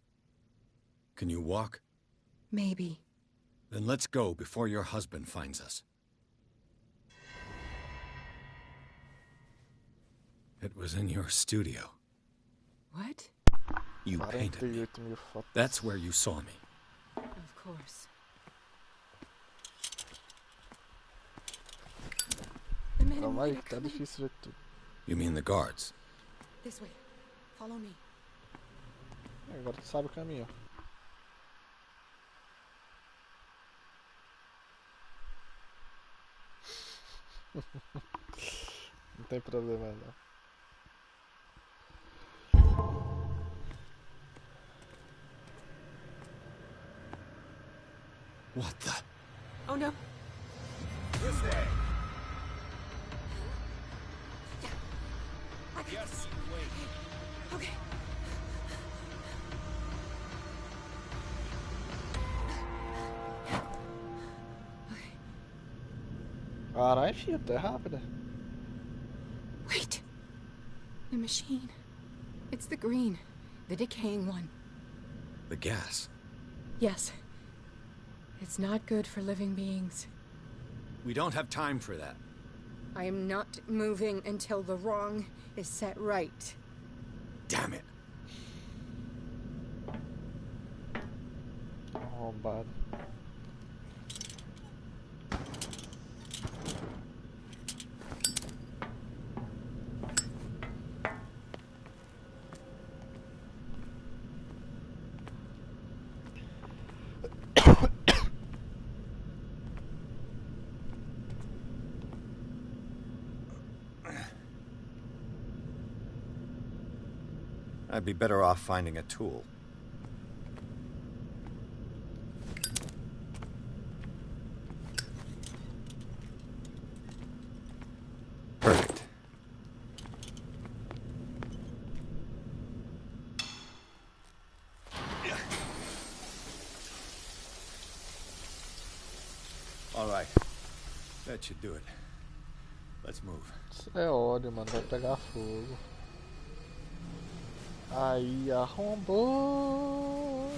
Can you walk? Maybe. Then let's go before your husband finds us. It was in your studio. What? You painted me. That's where you saw me. Of course. Calma aí, tá difícil ver tudo. You mean the guards? This way. Follow me. Agora tu sabe o caminho. Não tem problema não. What the? Oh no. This way. I got Just wait. Okay. Caralho, filho, tu é rápida. Wait. The machine. It's the green. The decaying one. The gas. Yes. It's not good for living beings. We don't have time for that. I am not moving until the wrong is set right. Damn it. Arrombado. I'd be better off finding a tool. Perfect. All right. That should do it. Let's move. Isso é ódio, mano. Vai pegar fogo. Aí, arrombou.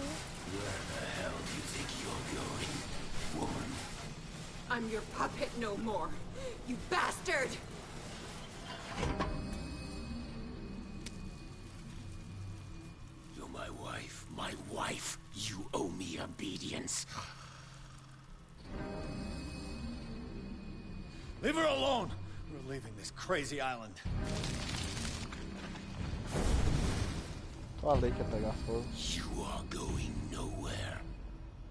Where the hell do you think you're going, woman? I'm your puppet no more, you bastard! You're my wife. My wife. You owe me obedience. Leave her alone! We're leaving this crazy island. Falei que ia pegar fogo. You are going nowhere.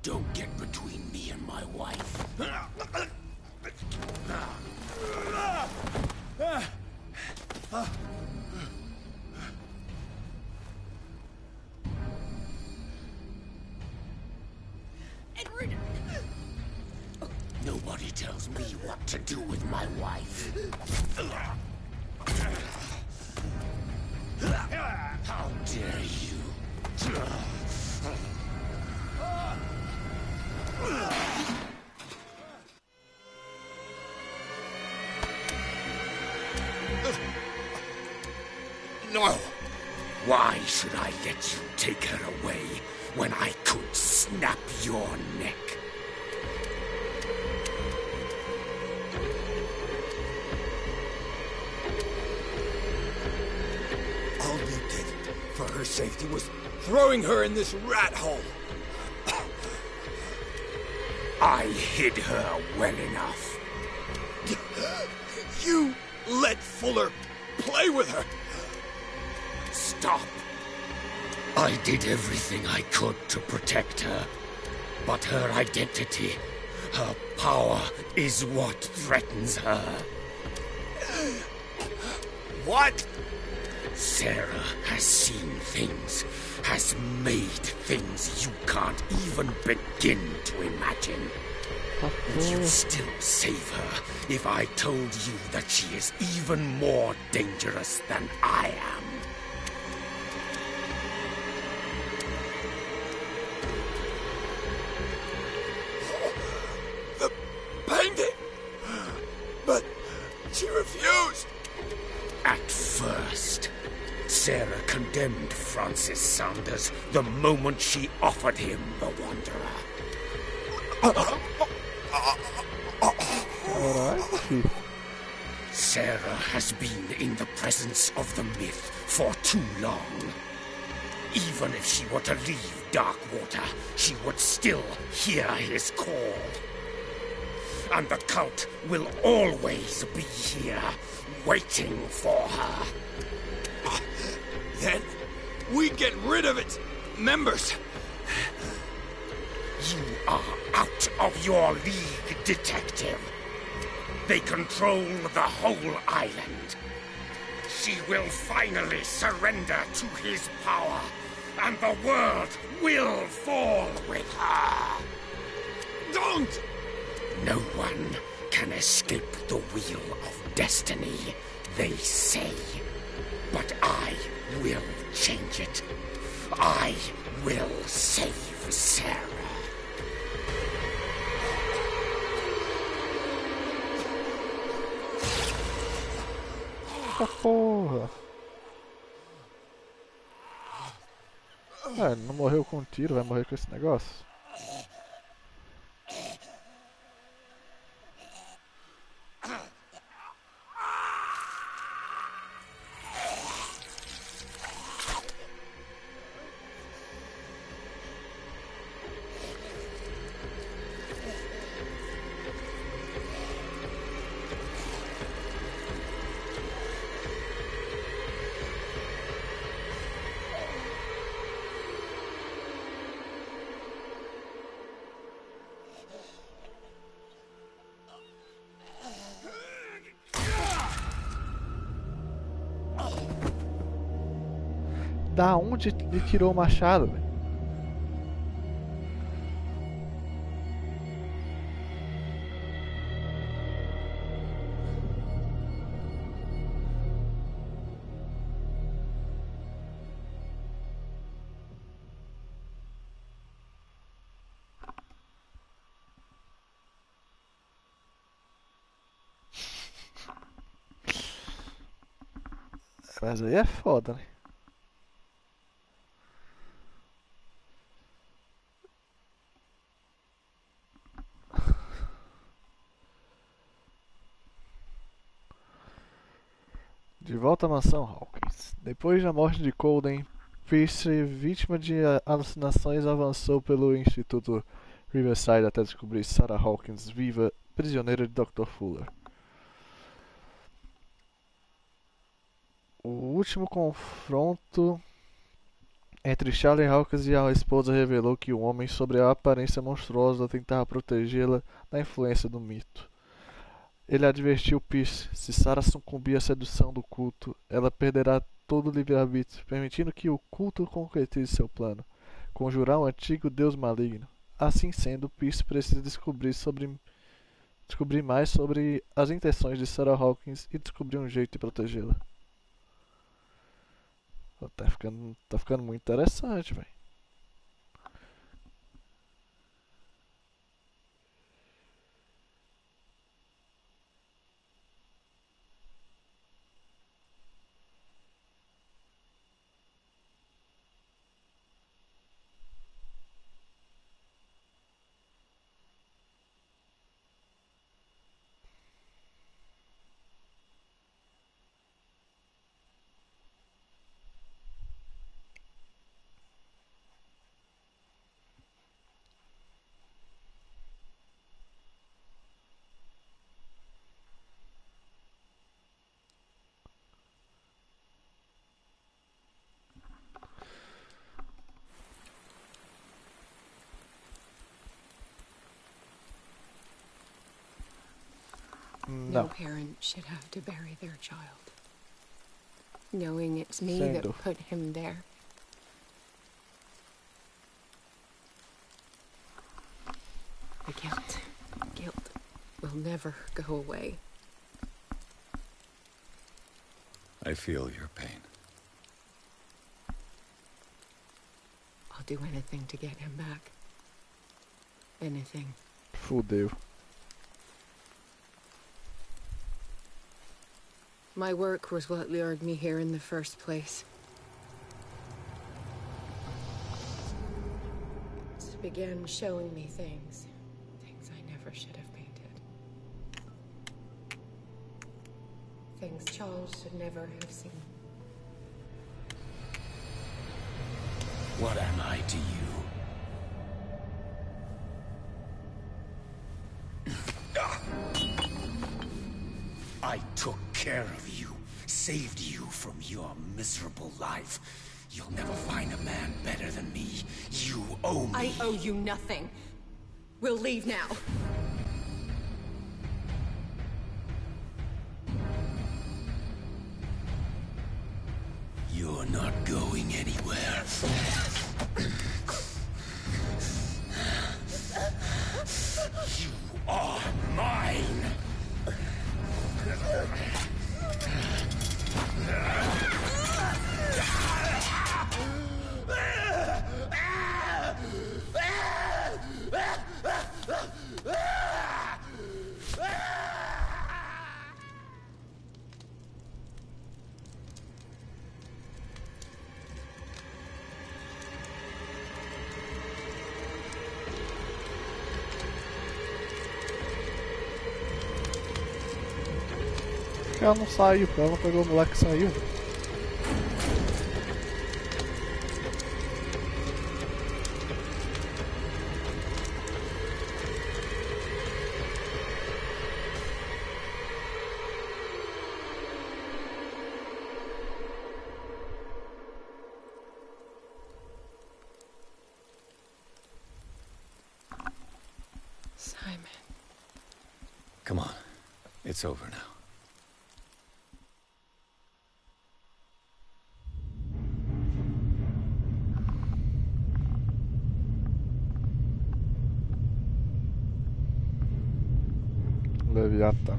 Don't get between me and my wife. Edward! Nobody tells me what to do with my wife. How dare you? No! Why should I let you take her away when I could snap your neck? All you did for her safety was throwing her in this rat hole. I hid her well enough. You let Fuller play with her. Stop. I did everything I could to protect her. But her identity, her power, is what threatens her. What? Sarah has seen things, has made things you can't even begin to imagine. Would you still save her if I told you that she is even more dangerous than I am? The painting! But she refused! At first, Sarah condemned Francis Sanders the moment she offered him the Wanderer. Sarah has been in the presence of the myth for too long. Even if she were to leave Darkwater, she would still hear his call. And the cult will always be here, waiting for her. Then we get rid of its members. You are out of your league, detective. They control the whole island. She will finally surrender to his power, and the world will fall with her. Don't! No one can escape the wheel of destiny, they say. But I will change it. I will save Sarah. Eita porra! Não morreu com um tiro, vai morrer com esse negócio? Da onde ele tirou o machado, velho? Mas aí é foda, né? De volta à mansão Hawkins. Depois da morte de Colden, Pierce, vítima de alucinações, avançou pelo Instituto Riverside até descobrir Sarah Hawkins viva, prisioneira de Dr. Fuller. O último confronto entre Charlie Hawkins e a esposa revelou que o homem, sobre a aparência monstruosa, tentava protegê-la da influência do mito. Ele advertiu Pierce: se Sarah sucumbir à sedução do culto, ela perderá todo o livre-arbítrio, permitindo que o culto concretize seu plano, conjurar um antigo deus maligno. Assim sendo, Pierce precisa descobrir mais sobre as intenções de Sarah Hawkins e descobrir um jeito de protegê-la. Tá ficando muito interessante, velho. No parent should have to bury their child, knowing it's me that put him there. The guilt will never go away. I feel your pain. I'll do anything to get him back. Anything. Fudeu. My work was what lured me here in the first place. It began showing me things I never should have painted. Things Charles should never have seen. What am I to you? I took care of you, saved you from your miserable life. You'll never find a man better than me. You owe me. I owe you nothing. We'll leave now. You're not going anywhere. You are mine. Ela não saiu, ela não pegou o moleque que saiu. Simon. Come on. It's over now. Leviatã.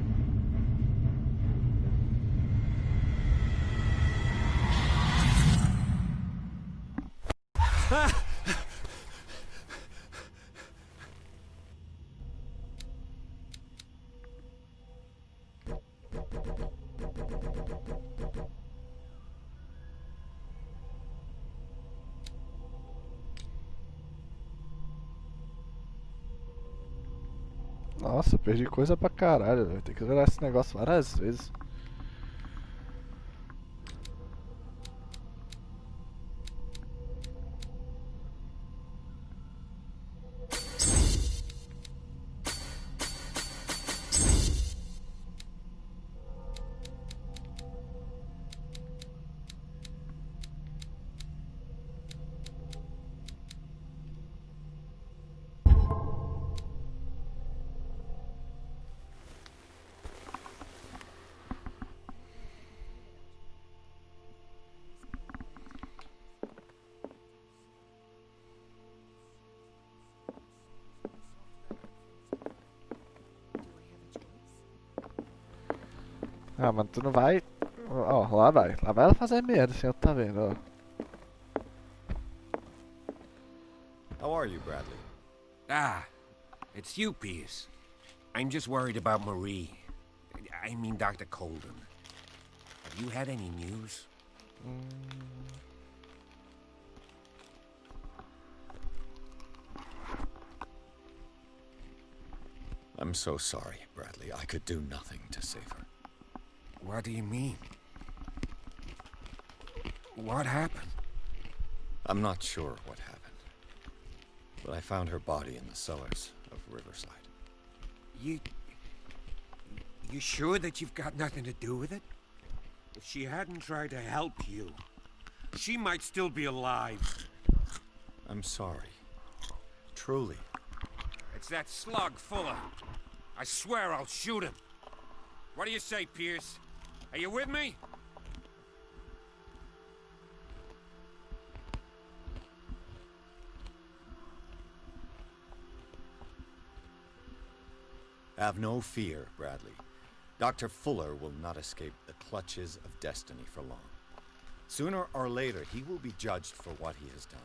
Nossa, eu perdi coisa pra caralho, velho. Tem que zerar esse negócio várias vezes. Ah, mano, tu não vai. Ó, lá vai. Lá vai ela fazer merda, assim, eu tá vendo, ó. How are you, Bradley? Ah, it's you, Pierce. I'm just worried about Marie. I mean, Dr. Colden. Have you had any news? I'm so sorry, Bradley. I could do nothing to save her. What do you mean? What happened? I'm not sure what happened. But I found her body in the cellars of Riverside. You sure that you've got nothing to do with it? If she hadn't tried to help you, she might still be alive. I'm sorry. Truly. It's that slug, Fuller. I swear I'll shoot him. What do you say, Pierce? Are you with me? Have no fear, Bradley. Dr. Fuller will not escape the clutches of destiny for long. Sooner or later, he will be judged for what he has done.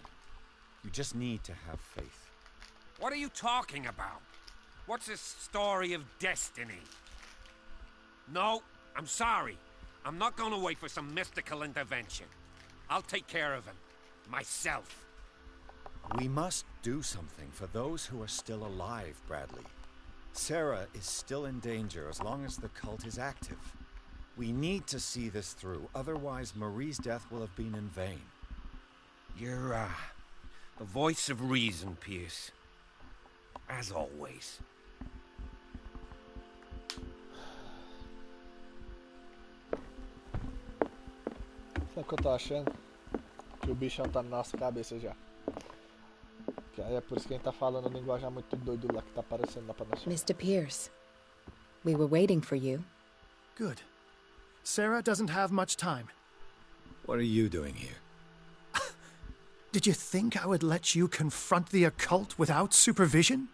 You just need to have faith. What are you talking about? What's this story of destiny? No, I'm sorry. I'm not gonna wait for some mystical intervention. I'll take care of him. Myself. We must do something for those who are still alive, Bradley. Sarah is still in danger as long as the cult is active. We need to see this through, otherwise Marie's death will have been in vain. You're, the voice of reason, Pierce. As always. Sabe o que eu tô achando? Que o bichão tá na nossa cabeça já. Que aí é por isso que a gente tá falando a linguagem muito doido lá que tá aparecendo lá pra nós. Mr. Pierce, we were waiting for you. Good. Sarah doesn't have much time. What are you doing here? Did you think I would let you confront the occult without supervision?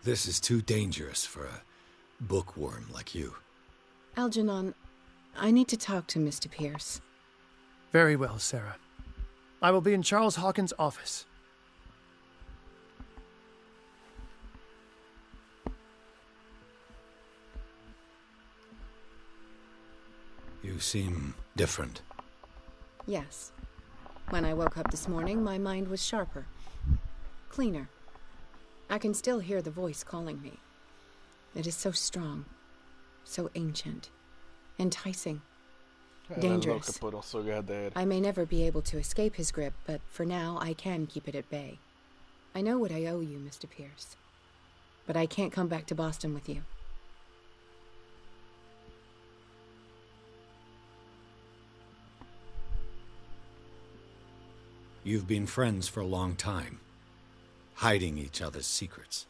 This is too dangerous for a bookworm like you. Algernon, I need to talk to Mr. Pierce. Very well, Sarah. I will be in Charles Hawkins' office. You seem different. Yes. When I woke up this morning, my mind was sharper. Cleaner. I can still hear the voice calling me. It is so strong. So ancient. Enticing. Dangerous. I may never be able to escape his grip, but for now I can keep it at bay. I know what I owe you, Mr. Pierce. But I can't come back to Boston with you. You've been friends for a long time, hiding each other's secrets.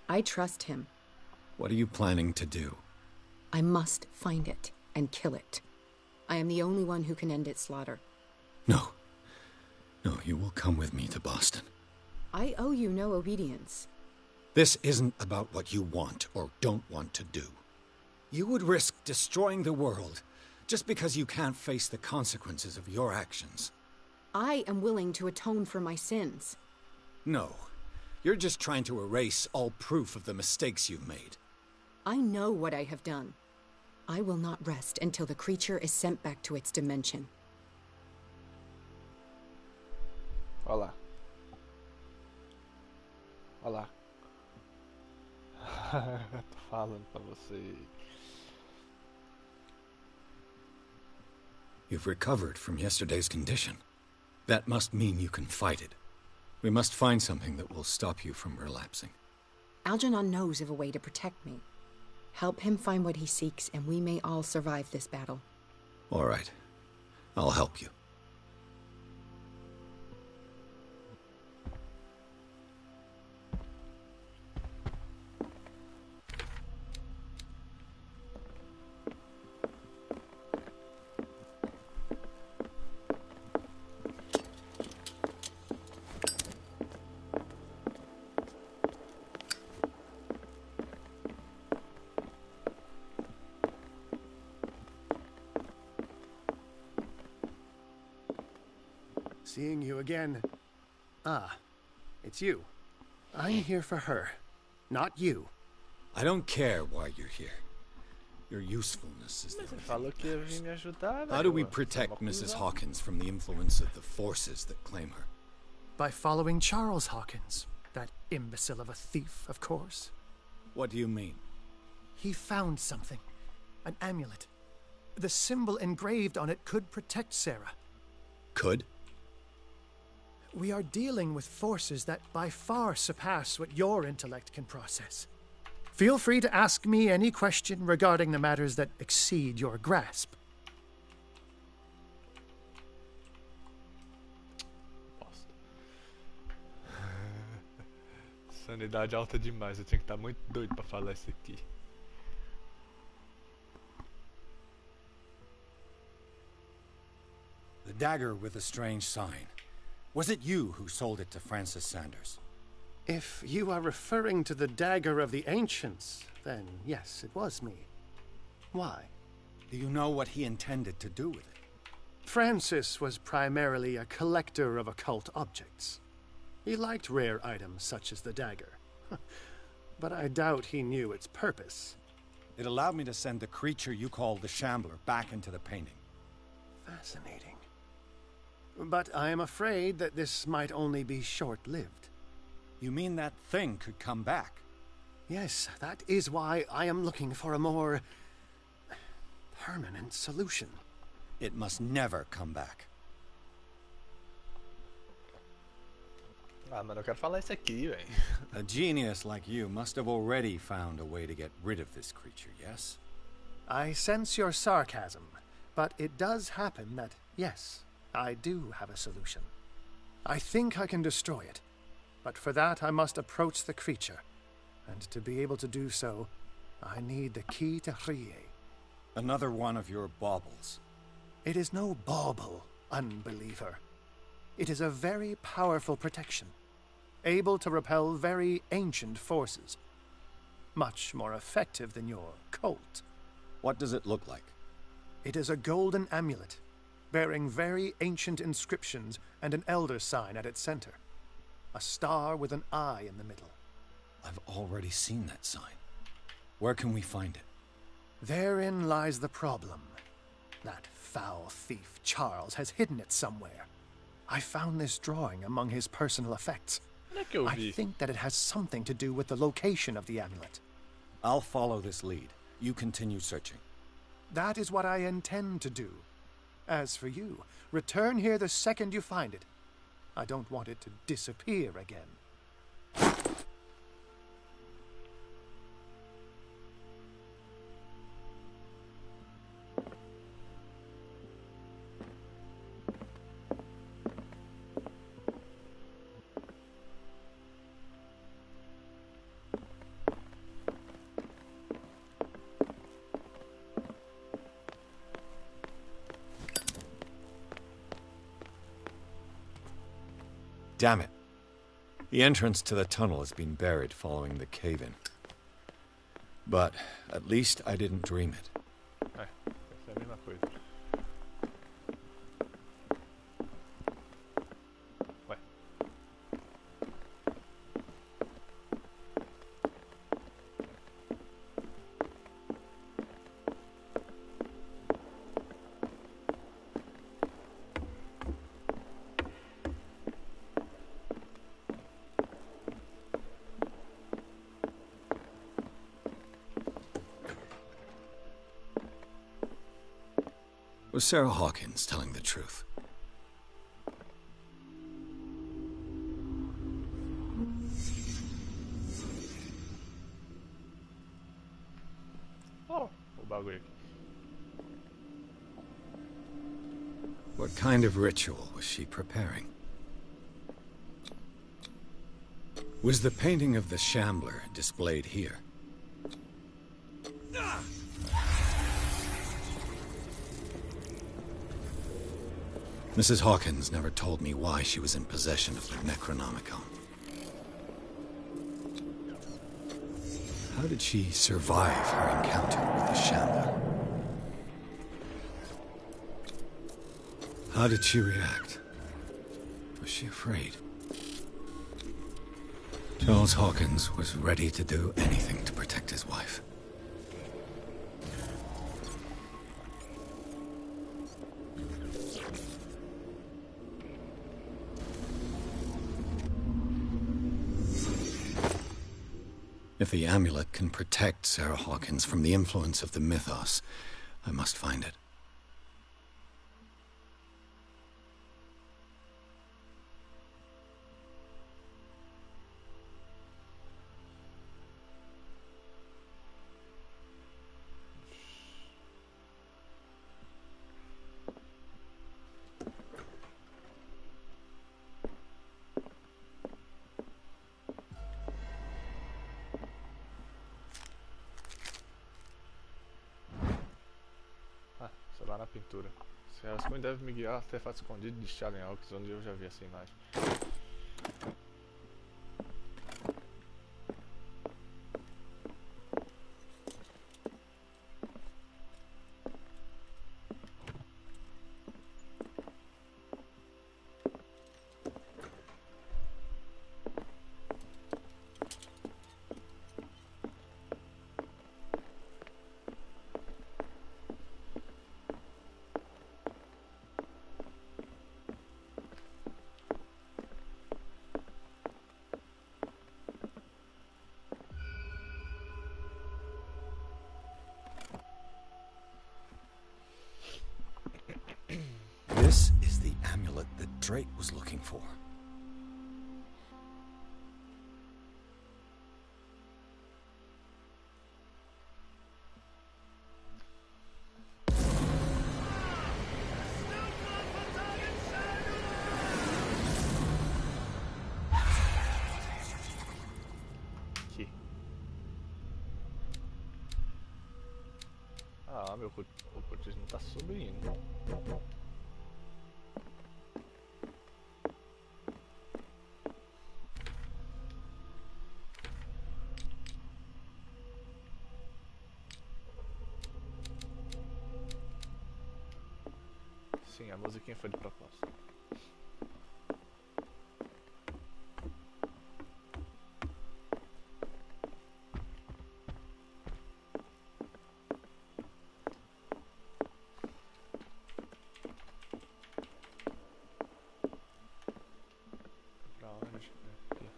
I trust him. What are you planning to do? I must find it and kill it. I am the only one who can end its slaughter. No. No, you will come with me to Boston. I owe you no obedience. This isn't about what you want or don't want to do. You would risk destroying the world just because you can't face the consequences of your actions. I am willing to atone for my sins. No. You're just trying to erase all proof of the mistakes you've made. I know what I have done. I will not rest until the creature is sent back to its dimension. Olha lá. Olha lá. Tô falando pra você. You've recovered from yesterday's condition. That must mean you can fight it. We must find something that will stop you from relapsing. Algernon knows of a way to protect me. Help him find what he seeks, and we may all survive this battle. All right. I'll help you. Seeing you again. Ah, it's you. I'm here for her, not you. I don't care why you're here. Your usefulness is the Falou que ia vir me ajudar, How do we protect Mrs. Hawkins from the influence of the forces that claim her? By following Charles Hawkins, that imbecile of a thief, of course. What do you mean? He found something. An amulet. The symbol engraved on it could protect Sarah. Could? We are dealing with forces that by far surpass what your intellect can process. Feel free to ask me any question regarding the matters that exceed your grasp. Sanidade alta demais, eu tinha que estar muito doido pra falar isso aqui. The dagger with a strange sign. Was it you who sold it to Francis Sanders? If you are referring to the dagger of the ancients, then yes, it was me. Why? Do you know what he intended to do with it? Francis was primarily a collector of occult objects. He liked rare items such as the dagger. But I doubt he knew its purpose. It allowed me to send the creature you call the Shambler back into the painting. Fascinating. But I am afraid that this might only be short-lived. You mean that thing could come back? Yes, that is why I am looking for a more permanent solution. It must never come back. Ah, mano, eu quero falar isso aqui, velho. A genius like you must have already found a way to get rid of this creature, yes? I sense your sarcasm, but it does happen that, yes, I do have a solution. I think I can destroy it, but for that I must approach the creature, and to be able to do so, I need the key to Rie. Another one of your baubles. It is no bauble, unbeliever. It is a very powerful protection, able to repel very ancient forces. Much more effective than your cult. What does it look like? It is a golden amulet, bearing very ancient inscriptions and an elder sign at its center. A star with an eye in the middle. I've already seen that sign. Where can we find it? Therein lies the problem. That foul thief Charles has hidden it somewhere. I found this drawing among his personal effects. I think that it has something to do with the location of the amulet. I'll follow this lead. You continue searching. That is what I intend to do. As for you, return here the second you find it. I don't want it to disappear again. Damn it. The entrance to the tunnel has been buried following the cave-in. But at least I didn't dream it. Essa é a mesma coisa. Ué. Was Sarah Hawkins telling the truth? Oh, o bagulho aqui. What kind of ritual was she preparing? Was the painting of the Shambler displayed here? Mrs. Hawkins never told me why she was in possession of the Necronomicon. How did she survive her encounter with the Shambler? How did she react? Was she afraid? Charles Hawkins was ready to do anything to protect his wife. If the amulet can protect Sarah Hawkins from the influence of the mythos, I must find it. Lá na pintura. Esse rascunho deve me guiar ao artefato escondido de Stalin Hawks, onde eu já vi essa imagem. This is the amulet that Drake was looking for. Aqui. Ah, meu ocultismo tá subindo. Sim, a musiquinha foi de propósito. Pra onde? Aqui.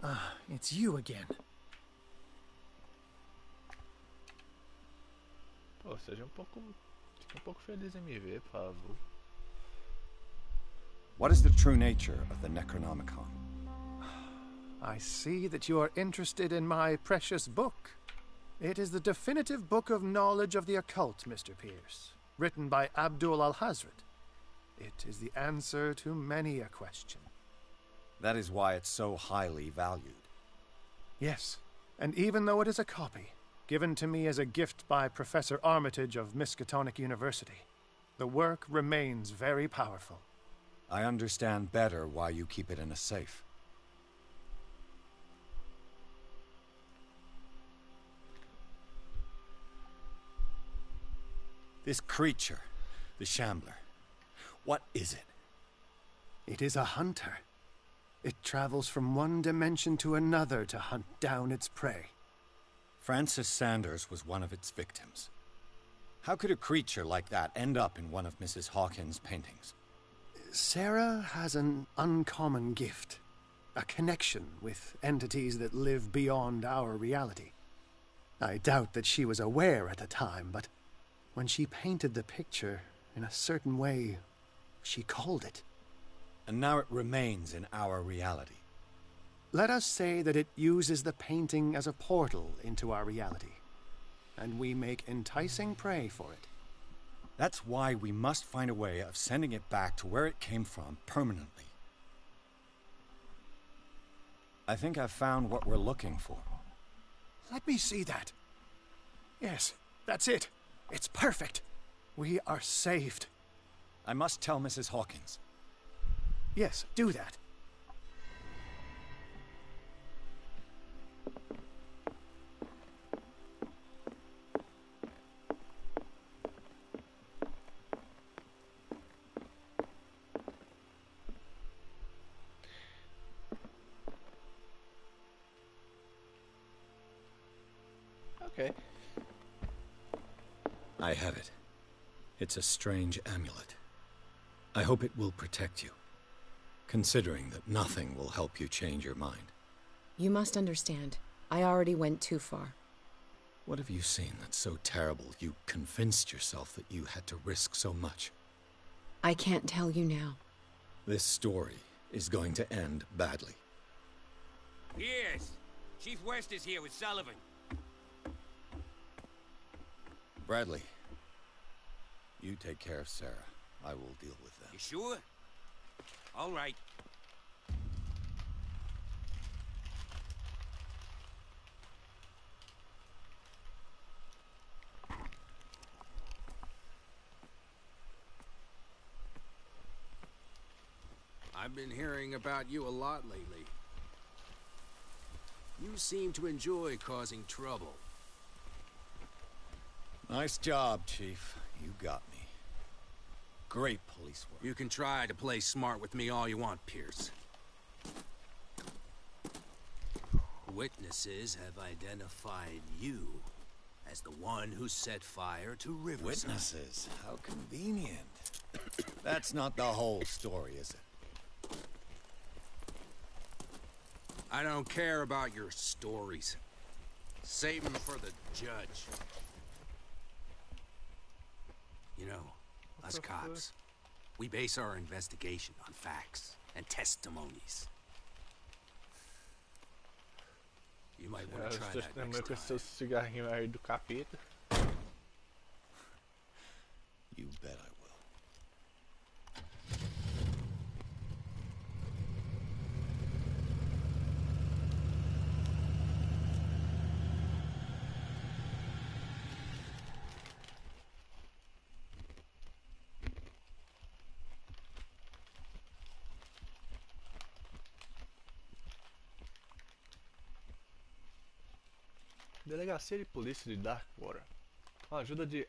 Ah, it's you again. Pô, seja fique um pouco feliz em me ver, por favor. What is the true nature of the Necronomicon? I see that you are interested in my precious book. It is the definitive book of knowledge of the occult, Mr. Pierce, written by Abdul al-Hazred. It is the answer to many a question. That is why it's so highly valued. Yes, and even though it is a copy, given to me as a gift by Professor Armitage of Miskatonic University. The work remains very powerful. I understand better why you keep it in a safe. This creature, the Shambler, what is it? It is a hunter. It travels from one dimension to another to hunt down its prey. Francis Sanders was one of its victims. How could a creature like that end up in one of Mrs. Hawkins' paintings? Sarah has an uncommon gift. A connection with entities that live beyond our reality. I doubt that she was aware at the time, but when she painted the picture in a certain way, she called it. And now it remains in our reality. Let us say that it uses the painting as a portal into our reality, and we make enticing prey for it. That's why we must find a way of sending it back to where it came from permanently. I think I've found what we're looking for. Let me see that. Yes, that's it. It's perfect. We are saved. I must tell Mrs. Hawkins. Yes, do that. Okay. I have it. It's a strange amulet. I hope it will protect you, considering that nothing will help you change your mind. You must understand. I already went too far. What have you seen that's so terrible you convinced yourself that you had to risk so much? I can't tell you now. This story is going to end badly. Yes. Chief West is here with Sullivan. Bradley, you take care of Sarah. I will deal with them. You sure? All right. I've been hearing about you a lot lately. You seem to enjoy causing trouble. Nice job, Chief. You got me. Great police work. You can try to play smart with me all you want, Pierce. Witnesses have identified you as the one who set fire to Riverside. Witnesses? How convenient. That's not the whole story, is it? I don't care about your stories. Save them for the judge. You know, us cops, we base our investigation on facts and testimonies. You might want to try that next time. Seu cigarrinho aí do capeta. You bet I will. Delegacia de Polícia de Darkwater. Com a ajuda de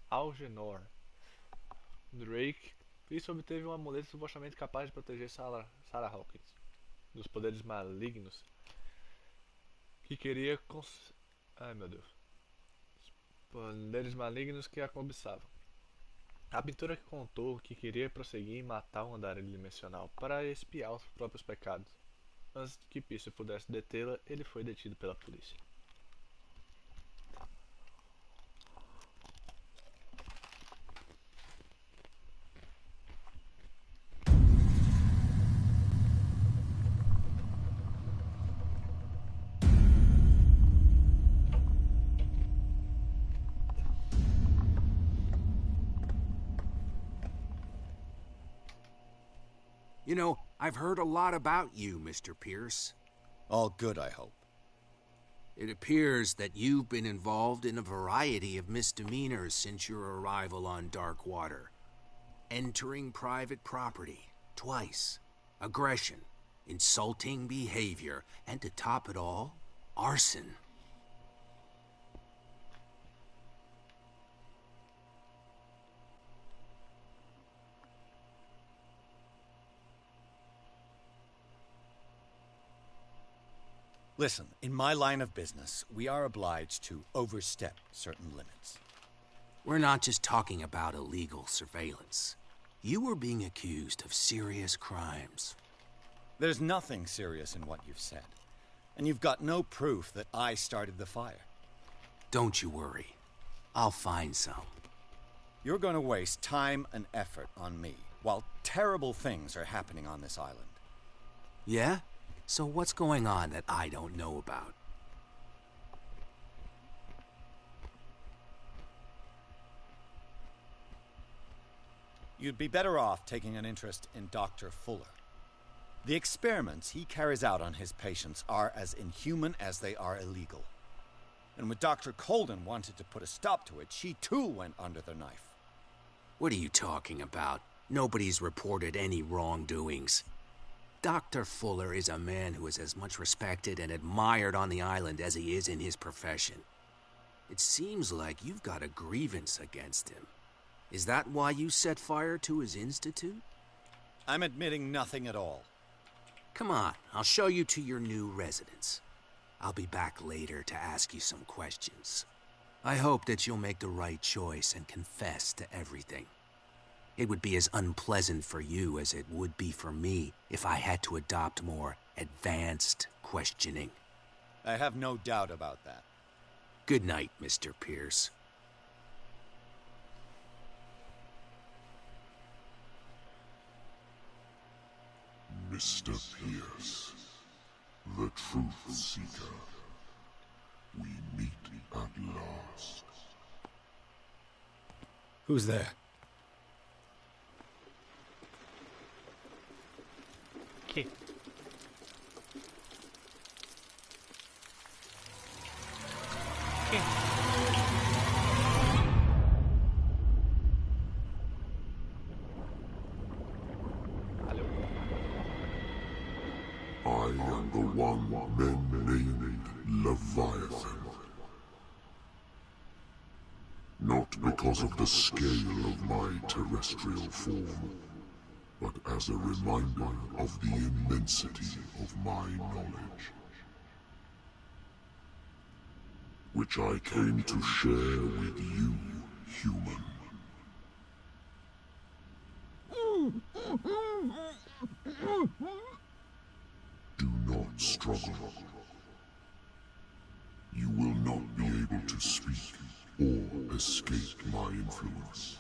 Algenor Drake, Chris obteve um amuleto supostamente capaz de proteger Sarah Hawkins dos poderes malignos que queria Ai meu Deus. Os poderes malignos que a cobiçavam. A pintura que contou que queria prosseguir e matar um andarilho dimensional para espiar os próprios pecados. Antes que Pierce pudesse detê-la, ele foi detido pela polícia. You know, I've heard a lot about you, Mr. Pierce. All good, I hope. It appears that you've been involved in a variety of misdemeanors since your arrival on Darkwater. Entering private property, twice. Aggression, insulting behavior, and to top it all, arson. Listen, in my line of business, we are obliged to overstep certain limits. We're not just talking about illegal surveillance. You were being accused of serious crimes. There's nothing serious in what you've said. And you've got no proof that I started the fire. Don't you worry. I'll find some. You're going to waste time and effort on me, while terrible things are happening on this island. Yeah? So what's going on that I don't know about? You'd be better off taking an interest in Dr. Fuller. The experiments he carries out on his patients are as inhuman as they are illegal. And when Dr. Colden wanted to put a stop to it, she too went under the knife. What are you talking about? Nobody's reported any wrongdoings. Dr. Fuller is a man who is as much respected and admired on the island as he is in his profession. It seems like you've got a grievance against him. Is that why you set fire to his institute? I'm admitting nothing at all. Come on, I'll show you to your new residence. I'll be back later to ask you some questions. I hope that you'll make the right choice and confess to everything. It would be as unpleasant for you as it would be for me if I had to adopt more advanced questioning. I have no doubt about that. Good night, Mr. Pierce. Mr. Pierce, the Truth Seeker. We meet at last. Who's there? Okay. I am the one men named Leviathan. Not because of the scale of my terrestrial form, but as a reminder of the immensity of my knowledge, which I came to share with you, human. Do not struggle. You will not be able to speak or escape my influence.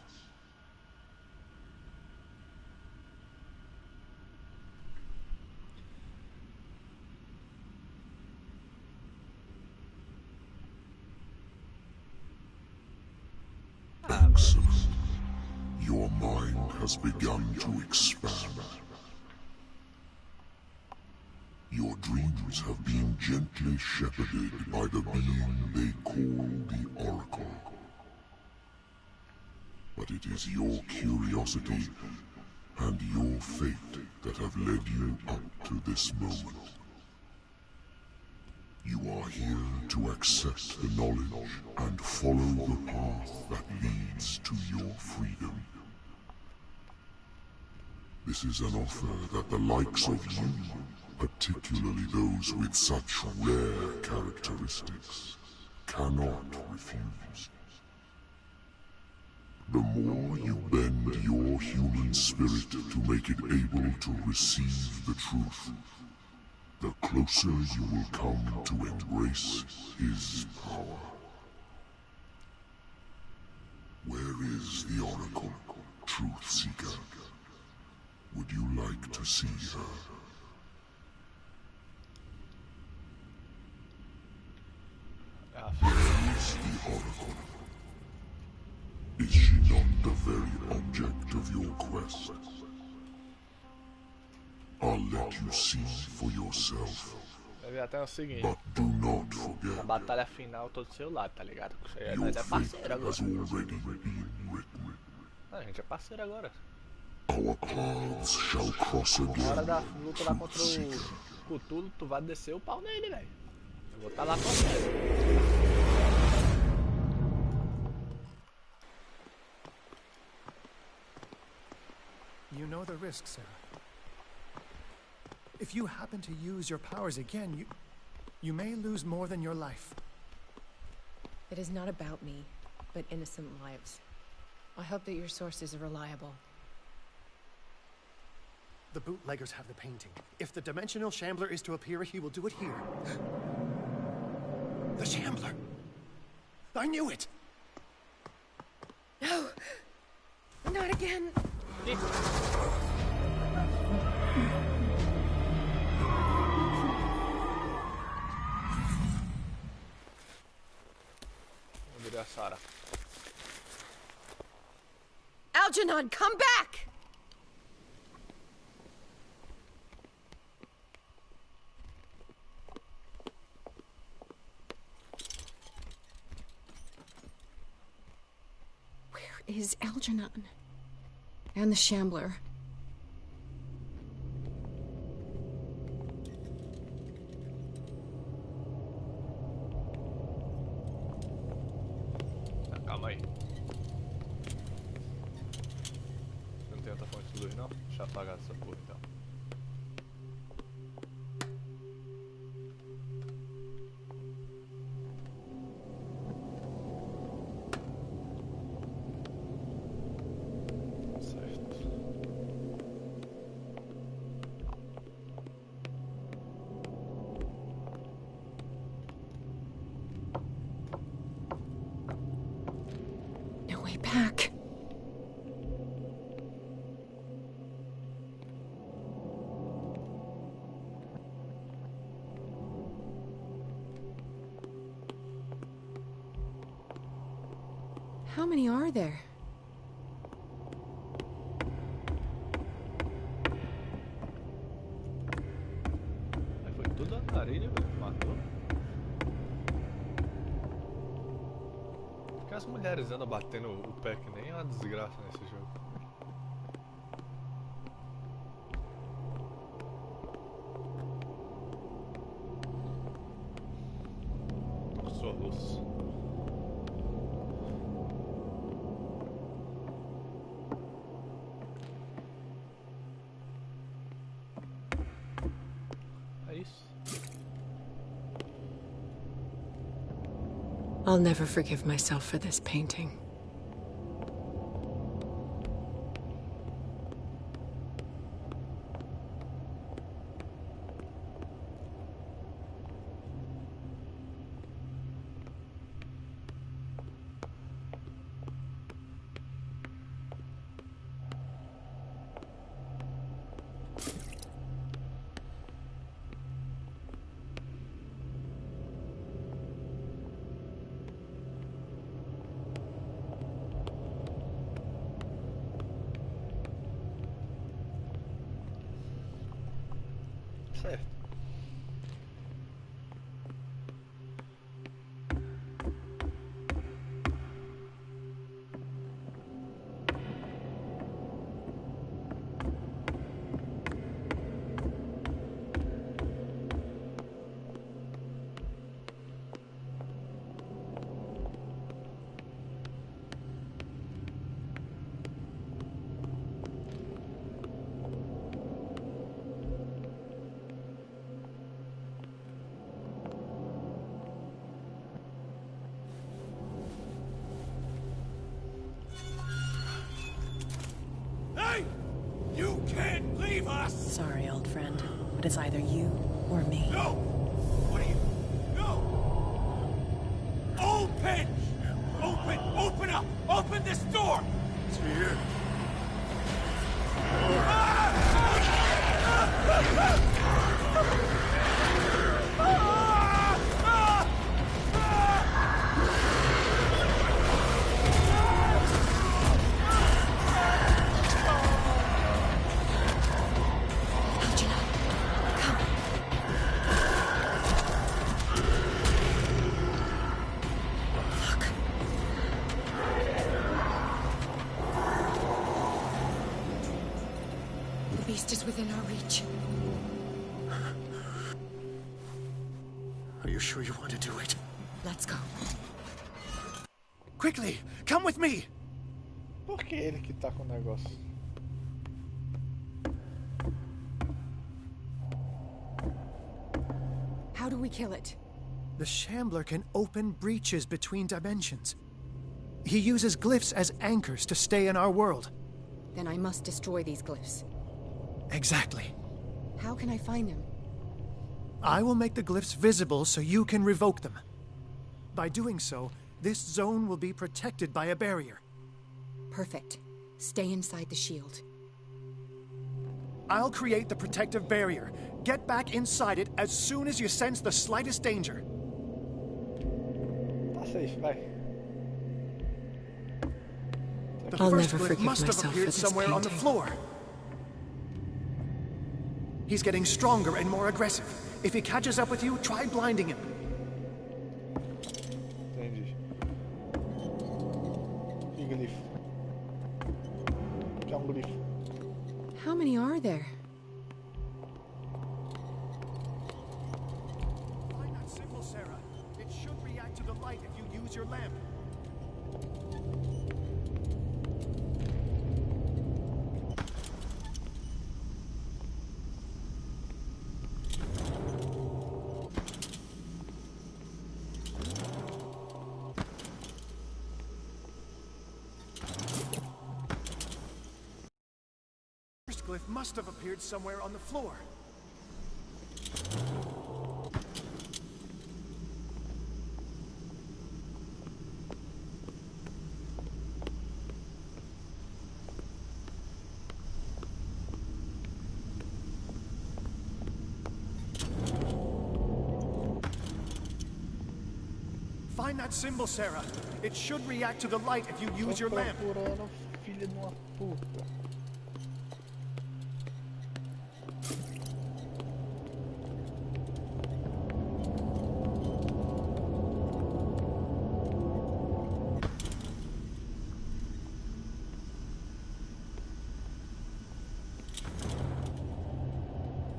Excellent. Your mind has begun to expand. Your dreams have been gently shepherded by the being they call the Oracle. But it is your curiosity and your fate that have led you up to this moment. You are here to accept the knowledge and follow the path that leads to your freedom. This is an offer that the likes of you, particularly those with such rare characteristics, cannot refuse. The more you bend your human spirit to make it able to receive the truth, the closer you will come to embrace his power. Where is the Oracle, Truth Seeker? Would you like to see her? Where is the Oracle? Is she not the very object of your quest? I'll let you see for yourself. até o seguinte. A batalha final tô do seu lado, tá ligado? Nós é parceiro agora. A gente é parceiro agora. Na hora da luta lá contra o Cthulhu, tu vai descer o pau nele, velho. Eu vou estar lá com você. You know the risk, Sarah. If you happen to use your powers again, you may lose more than your life. It is not about me, but innocent lives. I hope that your sources are reliable. The bootleggers have the painting. If the dimensional shambler is to appear, he will do it here. The shambler! I knew it! No! Not again! Sarah. Algernon, come back! Where is Algernon? And the Shambler? Calma aí. Não tem outra fonte de luz não? Deixa eu apagar essa porra então. Back. How many are there? Foi tudo andarilho, velho. Matou. Por que as mulheres andam batendo o pé que nem uma desgraça nesse jogo? Soluço. É isso. I'll never forgive myself for this painting. Certo. You can't leave us! Sorry, old friend, but it's either you or me. No! What are you... No! Open! Open up! Open this door! It's here. beast is within our reach. Are you sure you want to do it? Let's go. Quickly, come with me! Por que ele que tá com o negócio? How do we kill it? The Shambler can open breaches between dimensions. He uses glyphs as anchors to stay in our world. Then I must destroy these glyphs. Exactly. How can I find them? I will make the glyphs visible so you can revoke them. By doing so, this zone will be protected by a barrier. Perfect. Stay inside the shield. I'll create the protective barrier. Get back inside it as soon as you sense the slightest danger. Tá safe, vai. The I'll first never glyph forgive must have myself for appeared this somewhere on the painting. floor. He's getting stronger and more aggressive. If he catches up with you, try blinding him. Entendi. Que glifo? Que é glifo? How many are there? Find that symbol, Sarah. It should react to the light if you use your lamp. First glyph must have appeared somewhere on the floor. Find that symbol, Sarah. It should react to the light if you use your lamp. Procurando, filho de uma puta.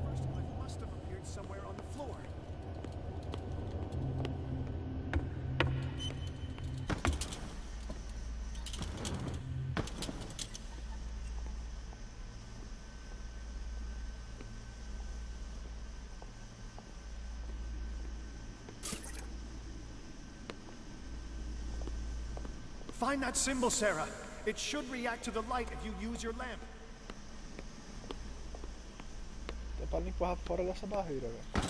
First glyph must have appeared somewhere on the floor. Find that symbol, Sarah. It should react to the light if you use your lamp. É pra me empurrar fora dessa barreira, velho.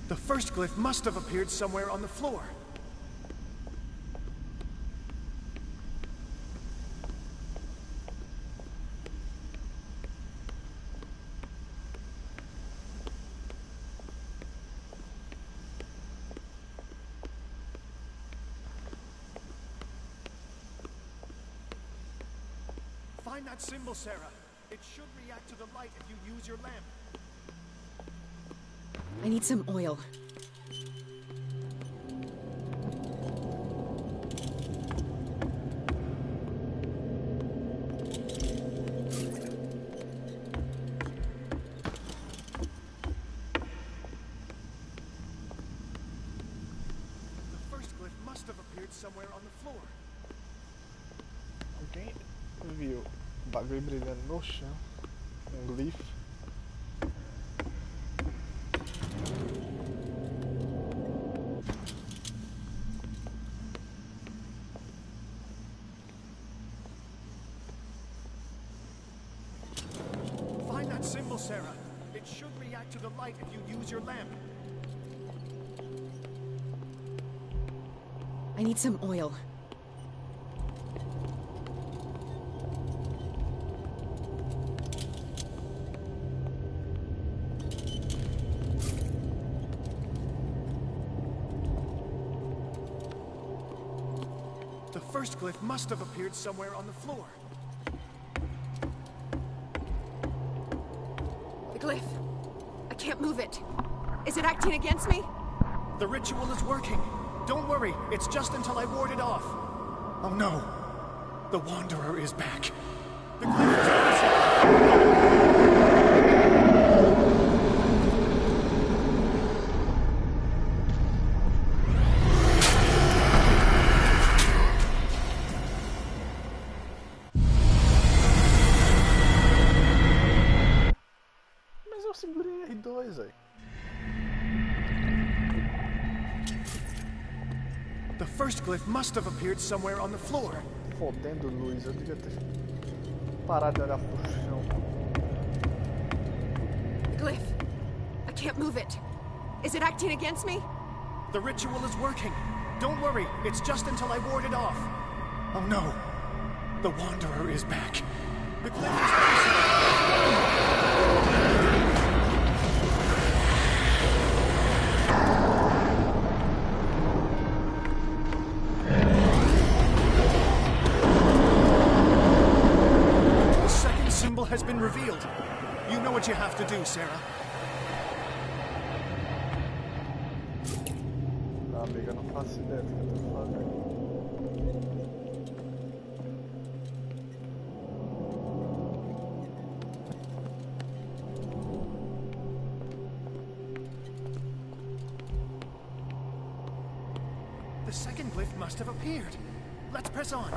The first glyph must have appeared somewhere on the floor. Find that symbol, Sarah. It should react to the light if you use your lamp. I need some oil. The first glyph must have appeared somewhere on the floor. Alguém viu o bagulho brilhando no chão? Glifo. Find that symbol, Sarah. It should react to the light if you use your lamp. I need some oil. The first glyph must have appeared somewhere on the floor. glyph. I can't move it. Is it acting against me? The ritual is working. Don't worry, it's just until I ward it off. Oh no. The Wanderer is back. The glyph is Mas eu segurei R2, velho. The first glyph must have appeared somewhere on the floor. Fodendo luz, eu devia ter parado de olhar pro chão. The glyph. I can't move it. Is it acting against me? The ritual is working. Don't worry, it's just until I ward it off. Oh no. The Wanderer is back. The glyph is has been revealed. You know what you have to do, Sarah. Não, amiga, eu não faço ideia do que eu tô fazendo. The second glyph must have appeared. Let's press on.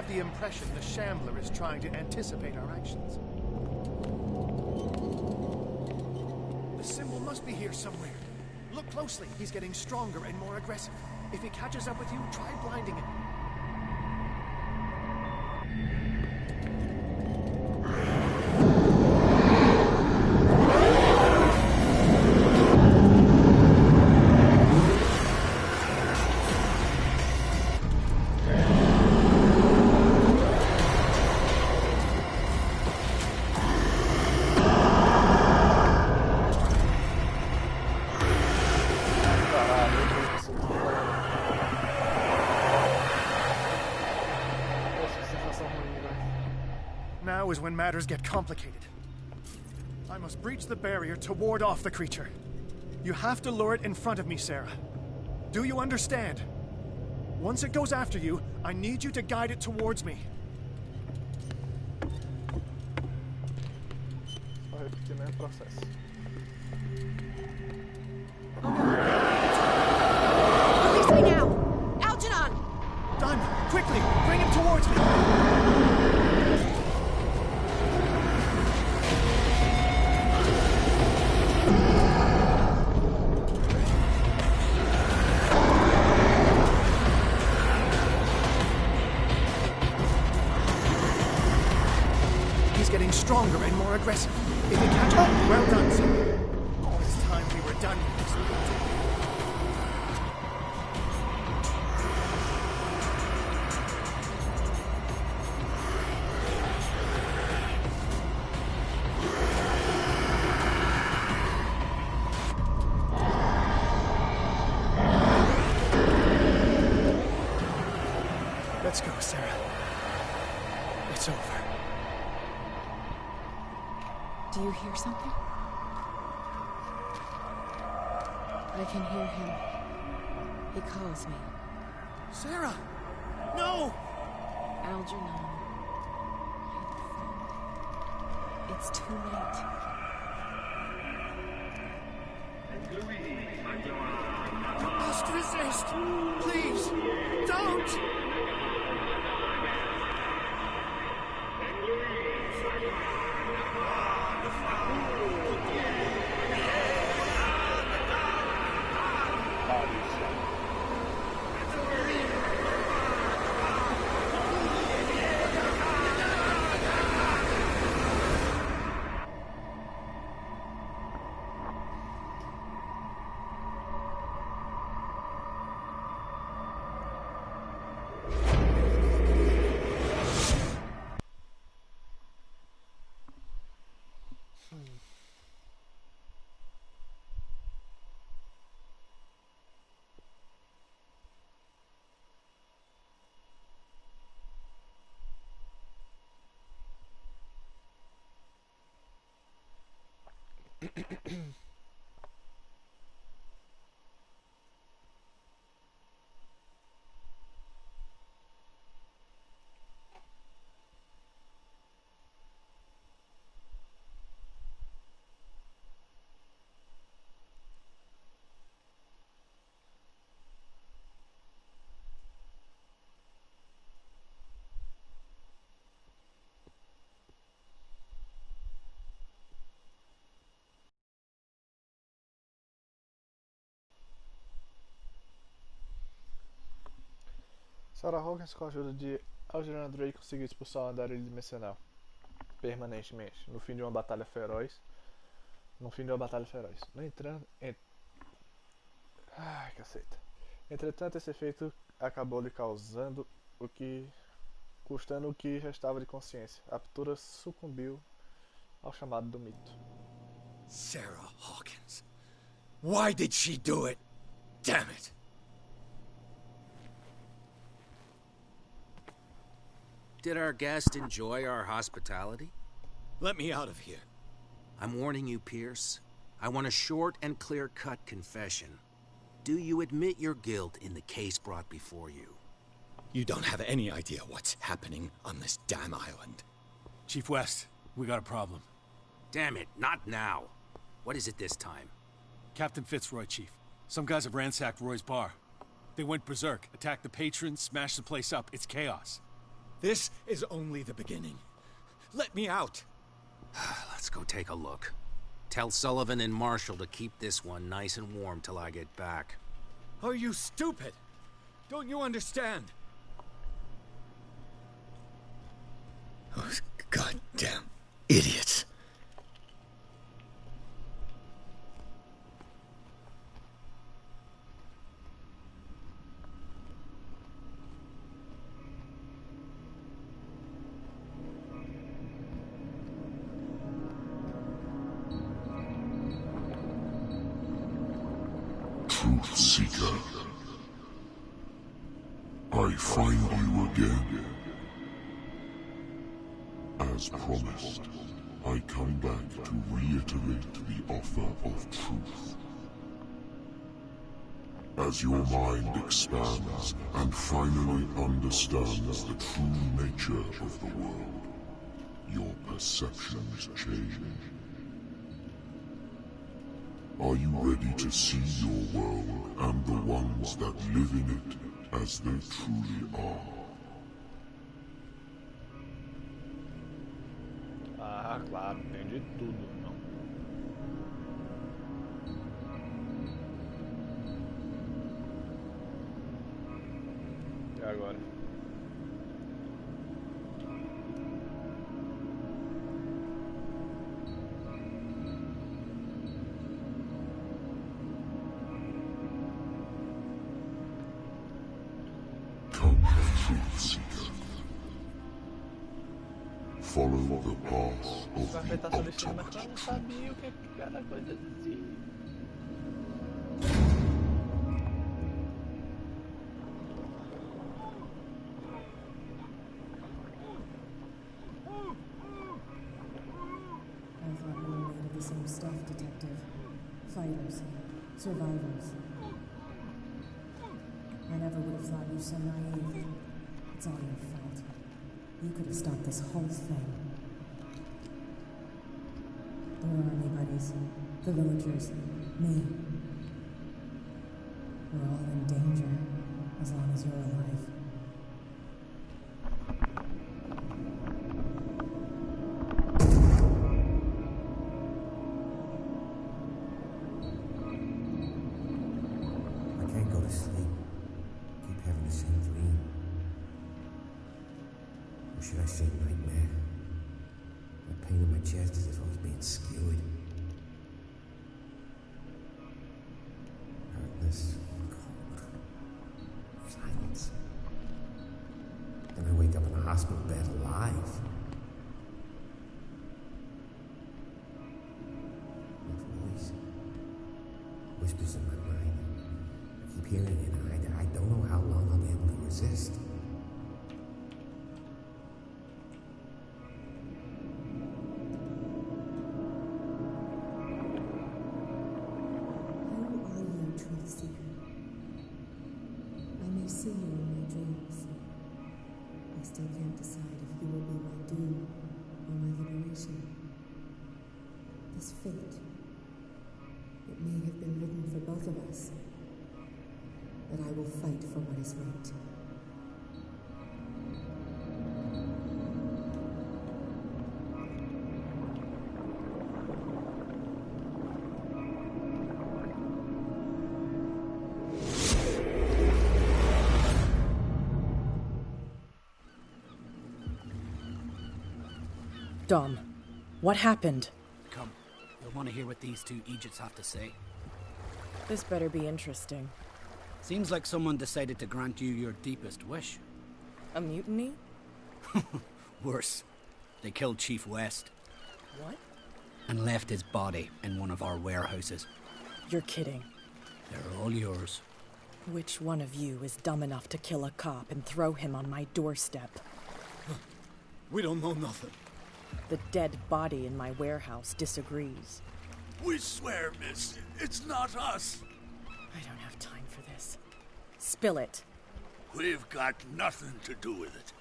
The impression the Shambler is trying to anticipate our actions. The symbol must be here somewhere. Look closely. He's getting stronger and more aggressive. If he catches up with you, try blinding him. Now is when matters get complicated. I must breach the barrier to ward off the creature. You have to lure it in front of me, Sarah. Do you understand? Once it goes after you, I need you to guide it towards me. Só repetir o mesmo processo. Release me now! Algernon! Done! Quickly! Bring him towards me! Getting stronger and more aggressive. If he catches up, well done, sir. It's time we were done with this. Let's go, Sarah. It's over. Do you hear something? I can hear him. He calls me. Sarah! No! Algernon. It's too late. You must resist! Please! Don't! Sarah Hawkins, com a ajuda de Algernon Drake, conseguiu expulsar o andarilho dimensional permanentemente no fim de uma batalha feroz. No entanto, ai, caceta. Entretanto, esse efeito acabou lhe custando o que restava de consciência. A Aptura sucumbiu ao chamado do mito. Sarah Hawkins. Why did she do it? Damn it! Did our guest enjoy our hospitality? Let me out of here. I'm warning you, Pierce. I want a short and clear-cut confession. Do you admit your guilt in the case brought before you? You don't have any idea what's happening on this damn island. Chief West, we got a problem. Damn it, not now. What is it this time? Captain Fitzroy, Chief. Some guys have ransacked Roy's bar. They went berserk, attacked the patrons, smashed the place up. It's chaos. This is only the beginning. Let me out. Let's go take a look. Tell Sullivan and Marshall to keep this one nice and warm till I get back. Are you stupid? Don't you understand? Those goddamn idiots. Truth Seeker, I find you again. As promised, I come back to reiterate the offer of truth. As your mind expands and finally understands the true nature of the world, your perceptions change. Are you ready to see your world and the ones that live in it as they truly are? Ah, claro, entendi tudo, não. E agora? Truth Seeker. Follow the path of Vai the afetar seu destino, mas optimist. eu não sabia o que cada coisa dizia. I thought we were made of the same stuff, Detective. Fighters. Survivors. I never would have thought you so naive. It's all your fault. You could have stopped this whole thing. Our army buddies, the villagers, me. We're all in danger, as long as you're alive. I can't go to sleep. Keep having the same dream. Or should I say nightmare? The pain in my chest is always being skewered. Hurtless, cold, silence. Then I wake up in a hospital bed alive. That voice whispers in my mind. I keep hearing it, and I don't know how long I'll be able to resist. Who are you, Truth Seeker? I may see you in my dreams. I still can't decide if you will be my doom or my liberation. This fate, it may have been written for both of us, but I will fight for what is right. Dom, what happened? Come, you'll want to hear what these two Egypts have to say. This better be interesting. Seems like someone decided to grant you your deepest wish. A mutiny? Worse. They killed Chief West. What? And left his body in one of our warehouses. You're kidding. They're all yours. Which one of you is dumb enough to kill a cop and throw him on my doorstep? We don't know nothing. The dead body in my warehouse disagrees. We swear, miss, it's not us. I don't have time for this. Spill it. We've got nothing to do with it.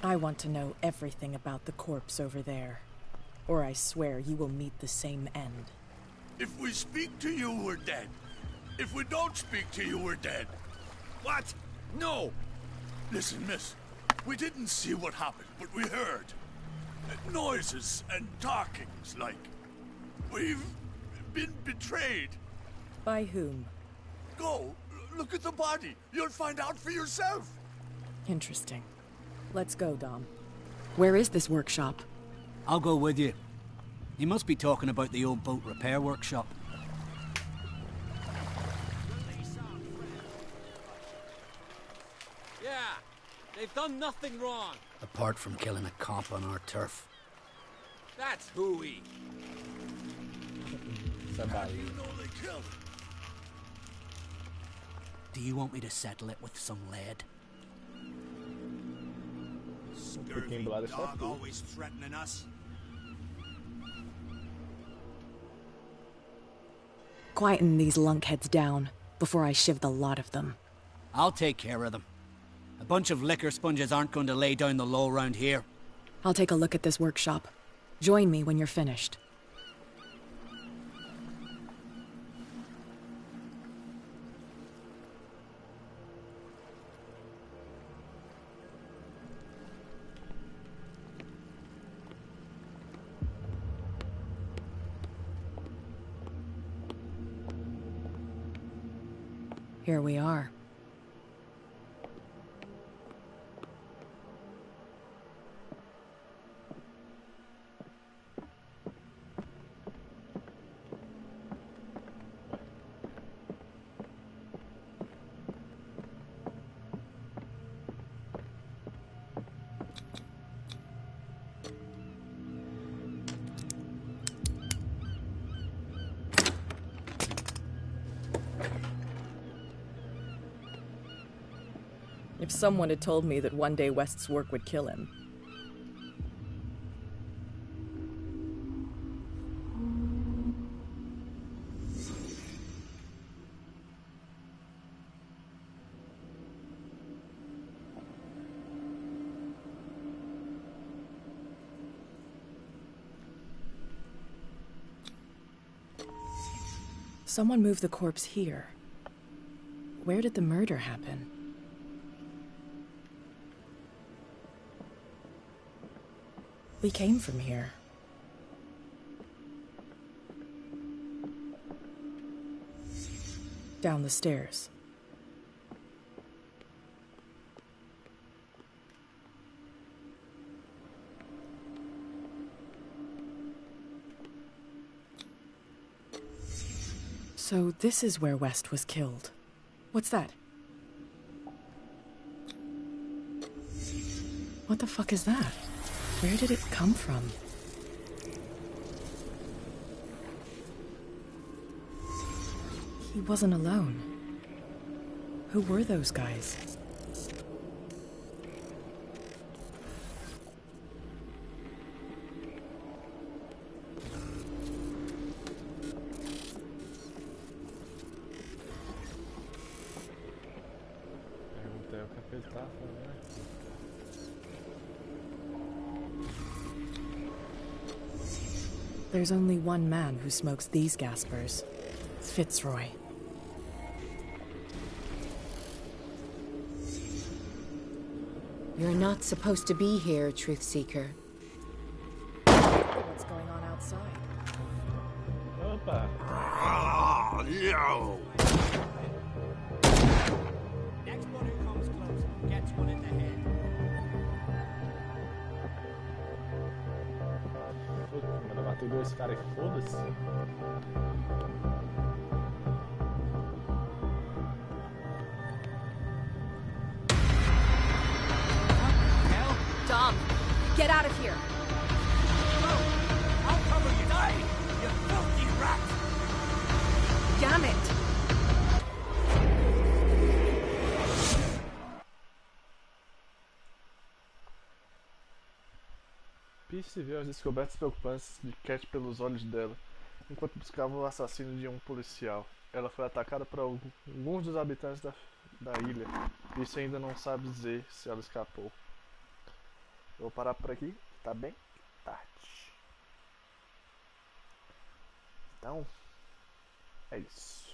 I want to know everything about the corpse over there, or I swear you will meet the same end. If we speak to you, we're dead. If we don't speak to you, we're dead. What? No! Listen, miss, we didn't see what happened, but we heard. Noises and talkings, like. We've been betrayed. By whom? Go, look at the body. You'll find out for yourself. Interesting. Let's go, Dom. Where is this workshop? I'll go with you. You must be talking about the old boat repair workshop. Yeah, they've done nothing wrong. Apart from killing a cop on our turf. That's hooey. Somebody. Do you want me to settle it with some lead? Scurvy dog always threatening us. Quieten these lunkheads down before I shiv the lot of them. I'll take care of them. A bunch of liquor sponges aren't going to lay down the law round here. I'll take a look at this workshop. Join me when you're finished. Here we are. If someone had told me that one day West's work would kill him. Someone moved the corpse here. Where did the murder happen? We came from here. Down the stairs. So this is where West was killed. What's that? What the fuck is that? Where did it come from? He wasn't alone. Who were those guys? Perguntei o que ele tá fazendo aqui. There's only one man who smokes these gaspers. Fitzroy. You're not supposed to be here, Truth Seeker. What's going on outside? Opa! No! Next one who comes close gets one in the head. Puta, mano, eu matei dois caras e foda-se. Dom, get out of here. I'll cover you, die! You filthy rat! Damn it. Pierce viu as descobertas preocupantes de Cat pelos olhos dela, enquanto buscava o assassino de um policial. Ela foi atacada por alguns dos habitantes da ilha. Pierce ainda não sabe dizer se ela escapou. Eu vou parar por aqui, tá bem? Parte. Então, é isso.